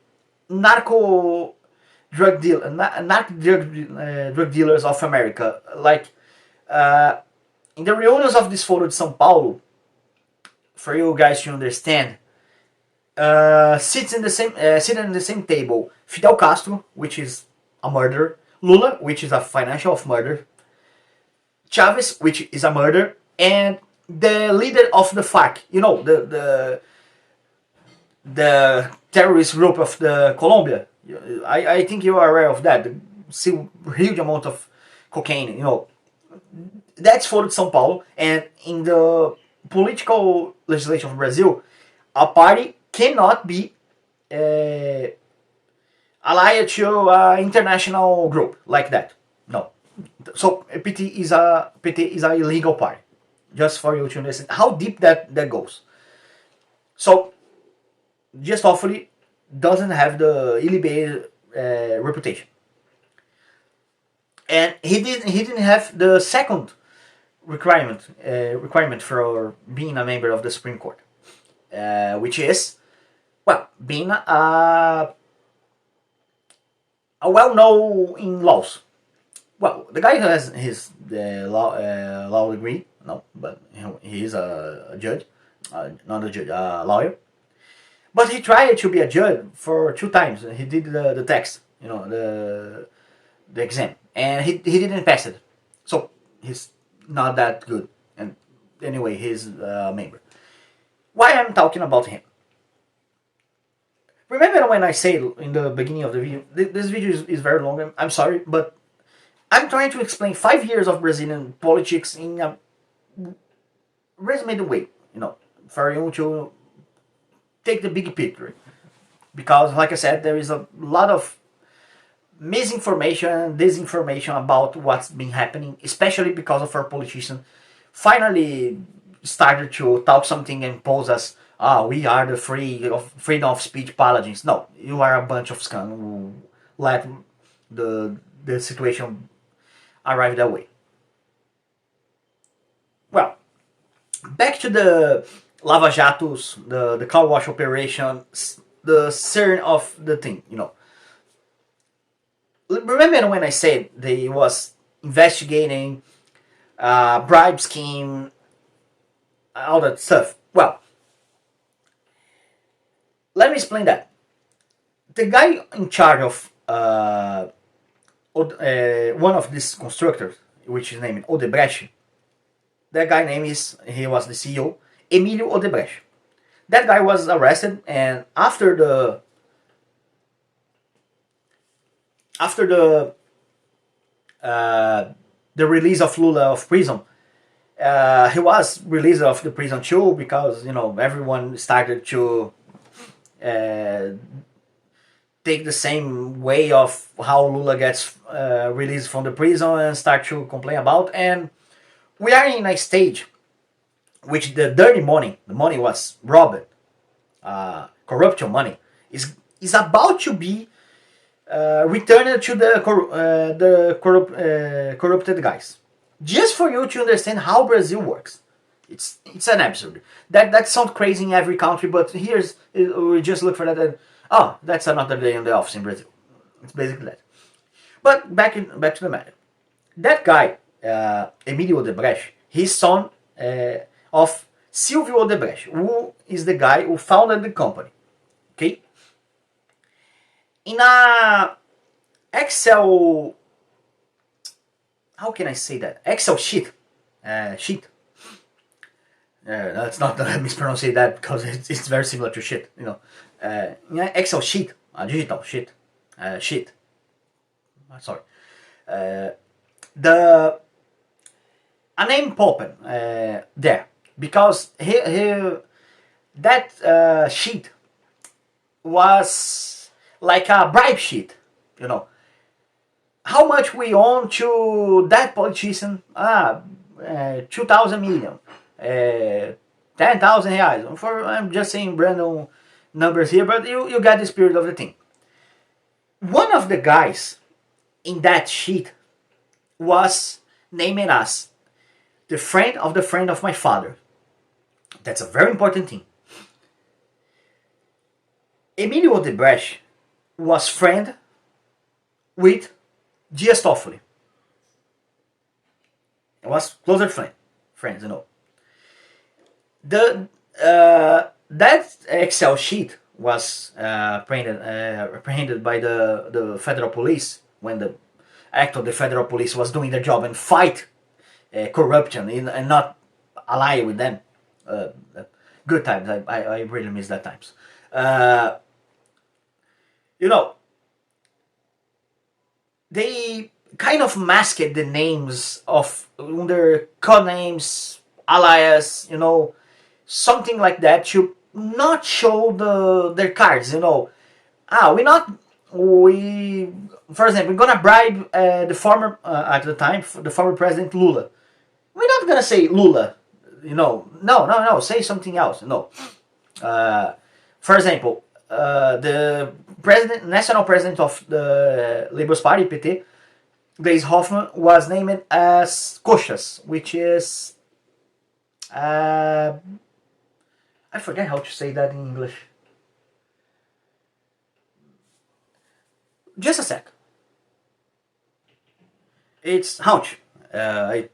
S2: narco drug dealers of America. Like in the reunions of this photo in São Paulo, for you guys to understand, sitting in the same table, Fidel Castro, which is a murderer, Lula, which is a financial of murder, Chavez, which is a murder, and the leader of the FARC, the terrorist group of the Colombia. I think you are aware of that. See, huge amount of cocaine. That's for São Paulo, and in the political legislation of Brazil, a party cannot be allied to an international group like that. No. So PT is a illegal party. Just for you to understand how deep that goes. So just hopefully doesn't have the illegal reputation. And he didn't have the second requirement for being a member of the Supreme Court, which is, well, being a well-known in laws. Well, the guy has his law degree, no, but he is a judge, not a judge, a lawyer. But he tried to be a judge for 2 times. He did the text, the exam, and he didn't pass it. So he's not that good. And anyway, he's a member. Why I'm talking about him? Remember when I said in the beginning of the video, this video is very long, I'm sorry, but I'm trying to explain 5 years of Brazilian politics in a resumed way, for you to take the big picture. Because, like I said, there is a lot of misinformation, disinformation about what's been happening, especially because of our politicians finally started to talk something and pose us, we are the freedom of speech paladins. No, you are a bunch of scum who let the situation arrive that way. Well, back to the Lava Jatos, the car wash operation, the CERN of the thing, Remember when I said they was investigating bribe scheme, all that stuff? Well, let me explain that. The guy in charge of one of these constructors, which is named Odebrecht, that guy he was the CEO, Emilio Odebrecht. That guy was arrested, and after the release of Lula of prison, he was released of the prison too, because everyone started to take the same way of how Lula gets released from the prison and start to complain about. And we are in a stage which the dirty money, the money was robbed, corruption money, is about to be returned to the corrupted guys. Just for you to understand how Brazil works. It's an absurd. That sounds crazy in every country, but we just look for that and, that's another day in the office in Brazil. It's basically that. But back to the matter. That guy, Emilio Odebrecht, his son of Silvio Odebrecht, who is the guy who founded the company. Okay? In a Excel, how can I say that? Excel sheet. Let's not mispronounce that, because it's very similar to shit, in an Excel sheet, a digital sheet, sorry. A name popping there, because that sheet was like a bribe sheet, How much we own to that politician? 2,000 million. 10,000 reais. I'm just saying random numbers here, but you get the spirit of the thing. One of the guys in that sheet was named as the friend of my father. That's a very important thing. Emilio Odebrecht was friend with Dias Toffoli. It was closer friends, you know. The that Excel sheet was apprehended by the federal police when the act of the federal police was doing their job and fight corruption and not ally with them. Uh, Good times. I really miss that times. Uh, you know, they kind of masked the names of under code names, alias, you know, something like that to not show their cards. You know, we for example we're gonna bribe the former at the time the former president Lula. We're not gonna say Lula. You know, no. Say something else. No. Uh, for example, the national president of the Labour Party, PT, Gleisi Hoffmann, was named as Coxas, which is I forget how to say that in English. Just a sec. It's haunch. I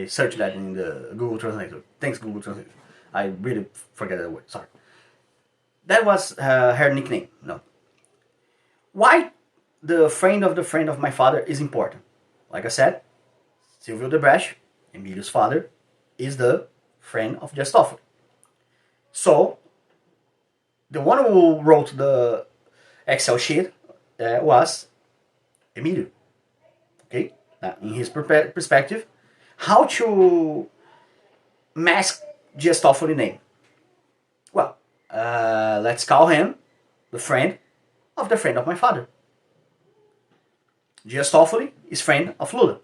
S2: searched that in the Google Translator. Thanks, Google Translator. I really forget that word. Sorry. That was her nickname. No. Why the friend of my father is important? Like I said, Silvio de Bresch, Emilio's father, is the friend of Dias Toffoli. So, the one who wrote the Excel sheet was Emilio. Okay? Now, in his perspective, how to mask Dias Toffoli name? Well, let's call him the friend of my father. Dias Toffoli is friend of Lula,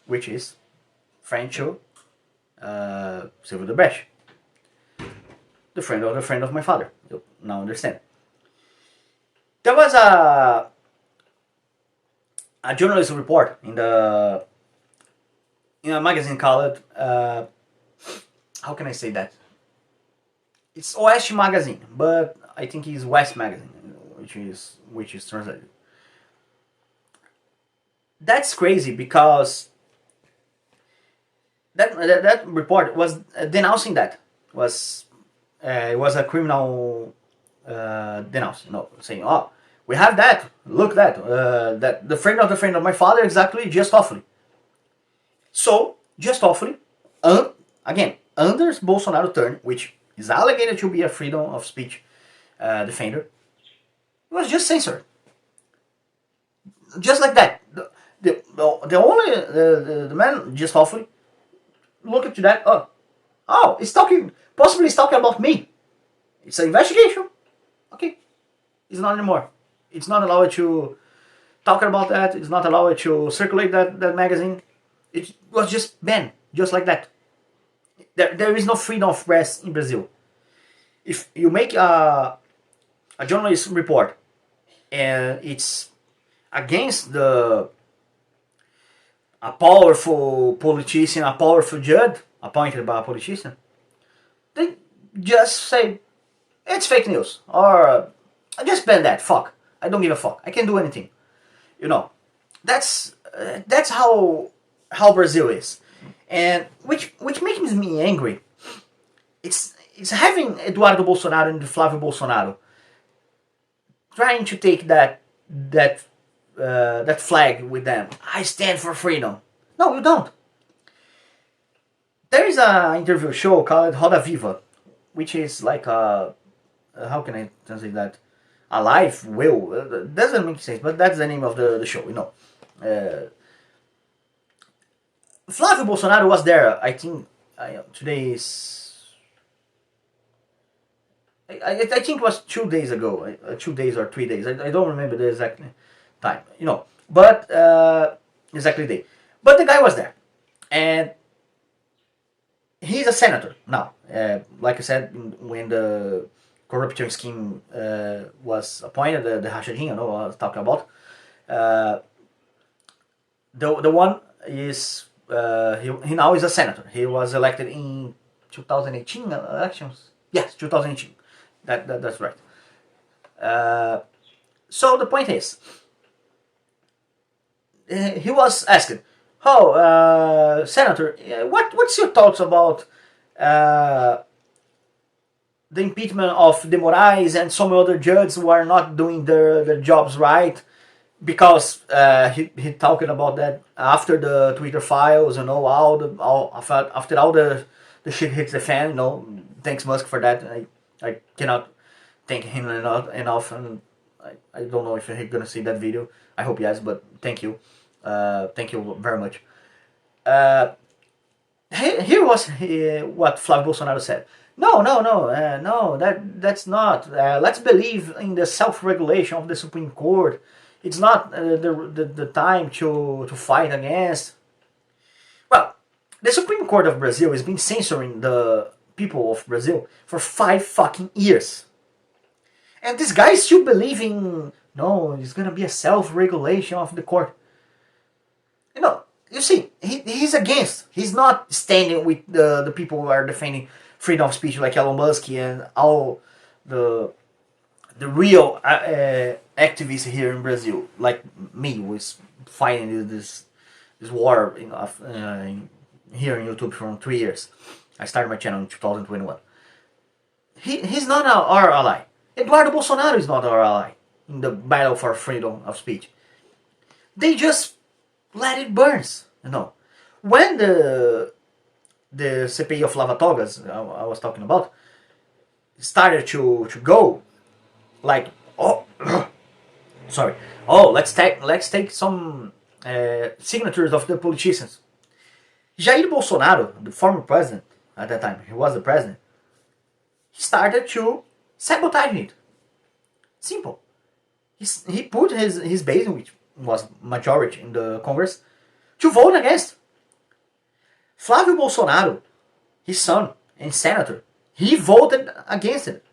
S2: which is friend to Silvio de Bresch. The friend of my father. You now understand. There was a journalist report in a magazine called how can I say that? It's Oeste magazine, but I think it's West magazine, which is translated. That's crazy because that report was denouncing that it was a criminal denounce, saying, oh, we have that, look that the friend of my father exactly Dias Toffoli. So Dias Toffoli, again, under Bolsonaro turn, which is alleged to be a freedom of speech defender, was just censored, just like that. The only the man Dias Toffoli look into that. Oh, it's possibly talking about me. It's an investigation. Okay, it's not anymore. It's not allowed to talk about that. It's not allowed to circulate that magazine. It was just banned, just like that. There is no freedom of press in Brazil. If you make a journalist report and it's against a powerful politician, a powerful judge appointed by a politician, they just say it's fake news or just ban that. Fuck. I don't give a fuck. I can't do anything. You know, that's how Brazil is, and which makes me angry. It's having Eduardo Bolsonaro and Flávio Bolsonaro trying to take that flag with them. I stand for freedom. No, you don't. There is an interview show called Roda Viva, which is like a how can I translate that? A live will. Doesn't make sense, but that's the name of the show. Flávio Bolsonaro was there. I think today is. I think it was 2 days ago, 2 days or 3 days. I don't remember the exact time, but exactly day. But the guy was there, and he's a senator now. Like I said, when the corruption scheme was appointed, the rachadinha, I was talking about. The one is he now is a senator. He was elected in 2018 elections. Yes, 2018. That's right. So the point is, he was asked, "Oh, Senator, what's your thoughts about uh, the impeachment of De Moraes and some other judges who are not doing their jobs right?" Because he talked about that after the Twitter files, after all the shit hits the fan. Thanks Musk for that. I cannot thank him enough, and I don't know if he's gonna see that video. I hope yes, but thank you, thank you very much. Uh, Here was what Flávio Bolsonaro said. No, no, no, no. That's not. Let's believe in the self-regulation of the Supreme Court. It's not the time to fight against. Well, the Supreme Court of Brazil has been censoring the people of Brazil for 5 fucking years, and this guy is still believing. No, it's gonna be a self-regulation of the court. You see, he's against. He's not standing with the people who are defending freedom of speech, like Elon Musk and all the real activists here in Brazil, like me, who is fighting this war here in YouTube for 3 years. I started my channel in 2021. He's not our ally. Eduardo Bolsonaro is not our ally in the battle for freedom of speech. They just let it burn. When the CPI of Lava Togas I was talking about started to go, like, oh, sorry, oh, let's take some signatures of the politicians. Jair Bolsonaro, the former president at that time, he was the president. He started to sabotage it. Simple. He put his base, which was majority in the Congress, to vote against. Flávio Bolsonaro, his son and senator, he voted against it.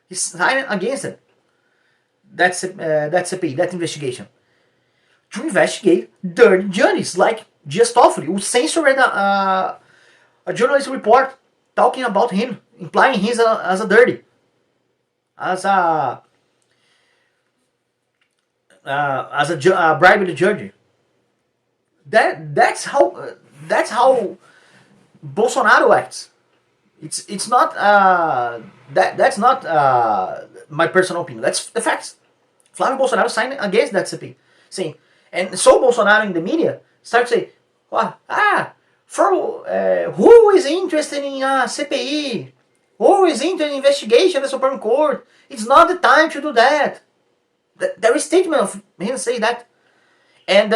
S2: He signed against it. That's CPI, that investigation. To investigate dirty journalists like Dias Toffoli, who censored a journalist report talking about him, implying him as a dirty, as a bribed judge. That's how Bolsonaro acts. It's not that's not my personal opinion. That's the facts. Flávio Bolsonaro signed against that CPI, saying, and so Bolsonaro in the media started to say, who is interested in CPI? Who is interested in investigation of the Supreme Court? It's not the time to do that. There is statement of him saying that, and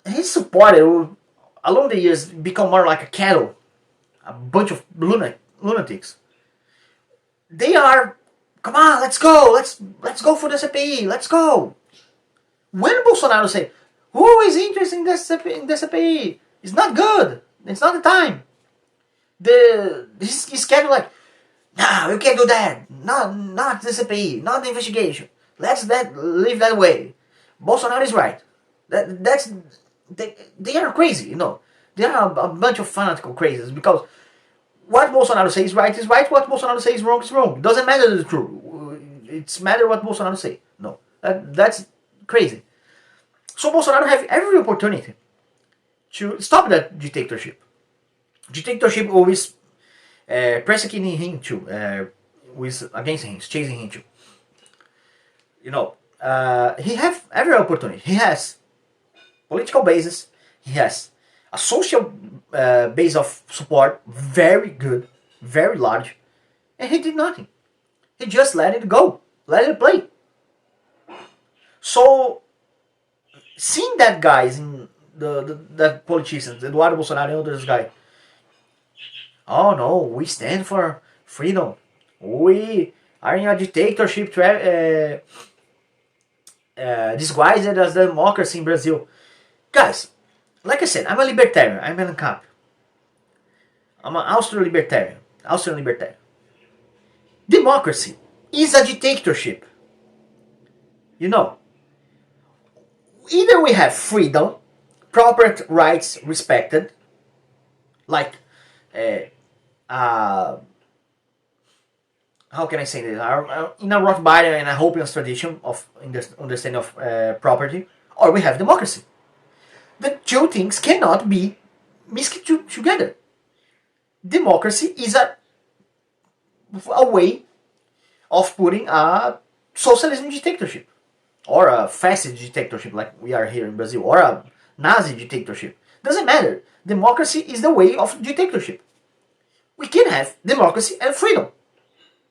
S2: his supporter along the years become more like a cattle, a bunch of lunatics. They are, come on, let's go for the CPI, let's go. When Bolsonaro say, who is interested in the CPI? It's not good. It's not the time. He's scheduled like, no, you can't do that. Not the CPI, not the investigation. Let's leave that way. Bolsonaro is right. They are crazy, They are a bunch of fanatical crazies, because what Bolsonaro says is right, what Bolsonaro says is wrong is wrong. It doesn't matter the truth. It's matter what Bolsonaro say. No, that's crazy. So Bolsonaro have every opportunity to stop that dictatorship. Dictatorship always persecuting him too, against him, chasing him too. He have every opportunity. He has political basis. He has a social base of support, very good, very large, and he did nothing. He just let it go, let it play. So, seeing that guys in the politicians, Eduardo Bolsonaro and others guy, oh no, we stand for freedom. We are in a dictatorship disguised as democracy in Brazil. Guys, like I said, I'm a libertarian. I'm an ANCAP. I'm an Austrian libertarian. Democracy is a dictatorship. Either we have freedom, property rights respected, like how how can I say this? In a Rothbard and a Hopian tradition of understanding of property, or we have democracy. The two things cannot be mixed together. Democracy is a way of putting a socialism dictatorship, or a fascist dictatorship like we are here in Brazil, or a Nazi dictatorship. Doesn't matter. Democracy is the way of dictatorship. We can have democracy and freedom.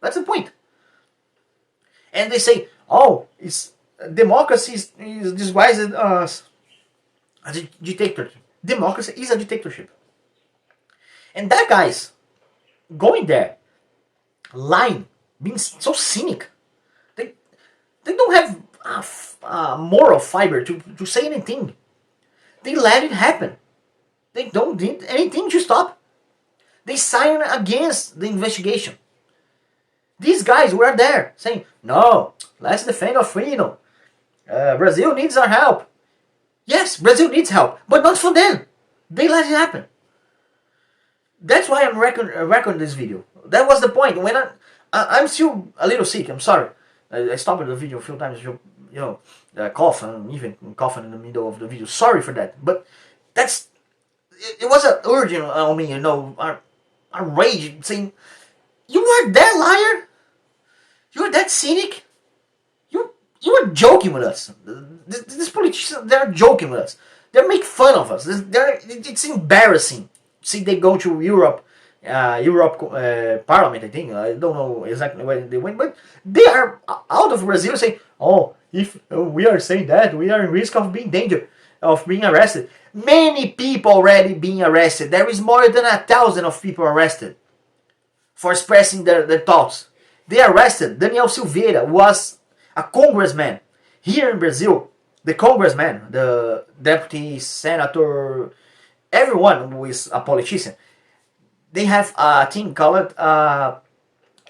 S2: That's the point. And they say, oh, it's democracy is disguised as a dictatorship. Democracy is a dictatorship. And that guy's going there, lying, being so cynic. They don't have a moral fiber to say anything. They let it happen. They don't need anything to stop. They sign against the investigation. These guys were there saying, no, let's defend our freedom. Brazil needs our help. Yes, Brazil needs help, but not for them. They let it happen. That's why I'm recording this video. That was the point. When I'm still a little sick, I'm sorry. I stopped the video a few times, cough, and even coughing in the middle of the video. Sorry for that. But it was an urgent on me, a rage saying, you are that liar? You're that cynic? You are joking with us. These politicians, they're joking with us. They make fun of us. It's embarrassing. See, they go to Europe Parliament, I think. I don't know exactly where they went, but they are out of Brazil saying, oh, if we are saying that, we are in risk of being danger, of being arrested. Many people already being arrested. There is more than 1,000 of people arrested for expressing their thoughts. They arrested Daniel Silveira, was a congressman here in Brazil. The congressman, the deputy senator, everyone who is a politician. They have a thing called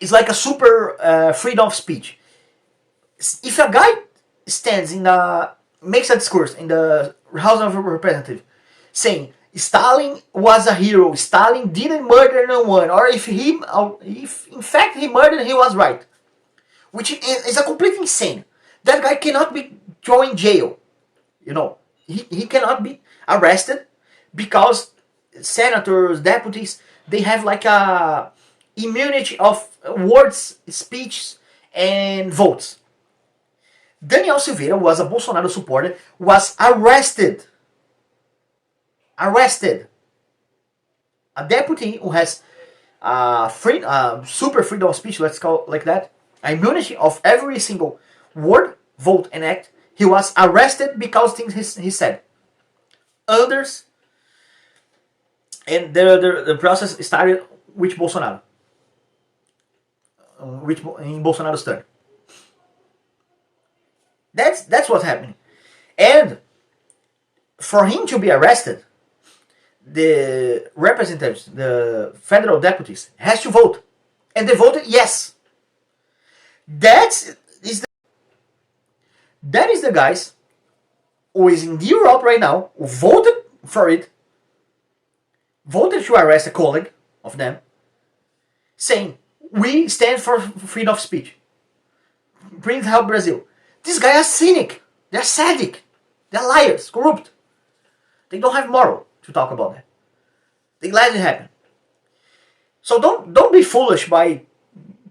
S2: it's like a super freedom of speech. If a guy stands makes a discourse in the House of Representatives saying Stalin was a hero, Stalin didn't murder no one, or if in fact he murdered, he was right, which is a complete insane. That guy cannot be thrown in jail. He cannot be arrested because senators, deputies, they have like a immunity of words, speech, and votes. Daniel Silveira was a Bolsonaro supporter, was arrested. Arrested. A deputy who has super freedom of speech, let's call it like that, immunity of every single word, vote, and act. He was arrested because things he said. Others, and the process started with Bolsonaro. In Bolsonaro's turn. That's what's happening. And for him to be arrested, the representatives, the federal deputies, has to vote. And they voted yes. That is the guys who is in Europe right now, who voted for it, voted to arrest a colleague of them, saying, we stand for freedom of speech. Please help Brazil. These guys are cynic. They're sadic. They're liars, corrupt. They don't have moral to talk about that. They let it happen. So don't be foolish by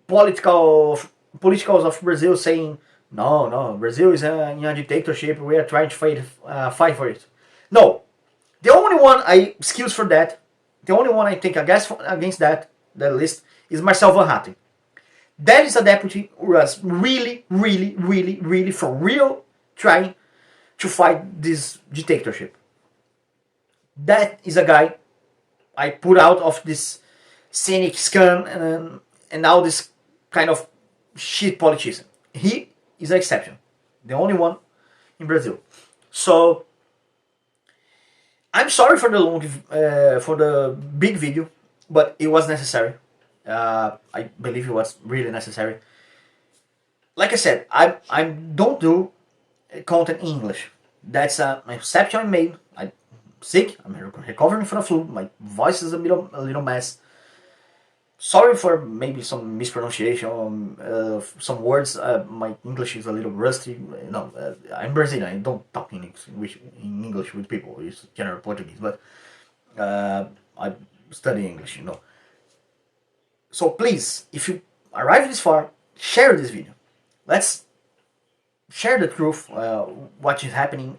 S2: politicals of Brazil saying, no, Brazil is in a dictatorship, we are trying to fight for it. No. The only one I excuse for that, the only one I think against that list is Marcel Van Hatten. That is a deputy who was really, really, really, really for real trying to fight this dictatorship. That is a guy I put out of this cynic scam and now this kind of shit politician. He is an exception. The only one in Brazil. So I'm sorry for the big video, but it was necessary. I believe it was really necessary. Like I said, I don't do content in English. That's an exception I made. I'm sick. I'm recovering from the flu. My voice is a little mess. Sorry for maybe some mispronunciation, some words. My English is a little rusty. No, I'm Brazilian. I don't talk in English with people. It's general Portuguese, but I study English. So please, if you arrive this far, share this video. Let's share the truth, what is happening,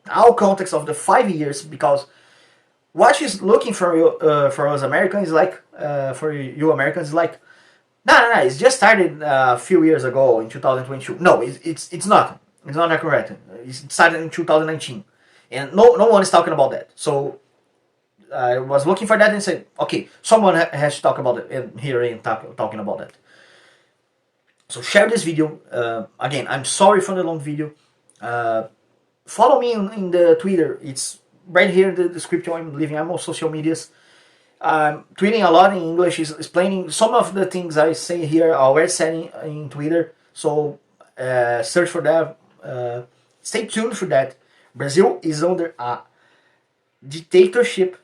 S2: our context of the 5 years, because what she's looking for you, for us Americans, like for you Americans, like no, it's just started a few years ago in 2022. No, it's not. It's not correct. It started in 2019, and no one is talking about that. So I was looking for that and said, okay, someone has to talk about it, and here I am talking about that. So share this video. Again, I'm sorry for the long video. Follow me in the Twitter. It's right here in the description. I'm leaving. I'm on social medias. I'm tweeting a lot in English, is explaining some of the things I say here are already said in Twitter. So search for that. Stay tuned for that. Brazil is under a dictatorship.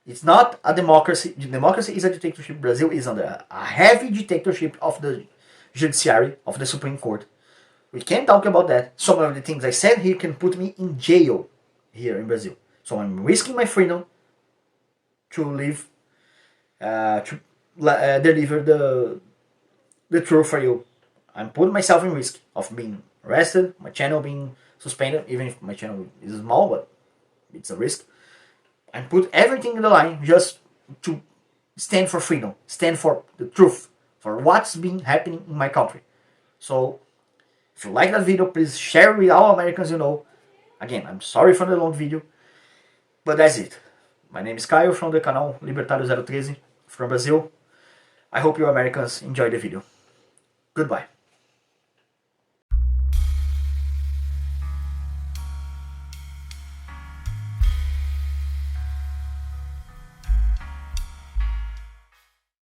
S2: It's not a democracy. Democracy is a dictatorship. Brazil is under a heavy dictatorship of the judiciary, of the Supreme Court. We can talk about that. Some of the things I said here can put me in jail here in Brazil. So I'm risking my freedom to live, to deliver the truth for you. I'm putting myself in risk of being arrested, my channel being suspended, even if my channel is small, but it's a risk. I put everything in the line just to stand for freedom, stand for the truth, for what's been happening in my country. So if you like that video, please share with all Americans you know. Again, I'm sorry for the long video, but that's it. My name is Caio from the canal Libertário 013 from Brazil. I hope you Americans enjoyed the video. Goodbye.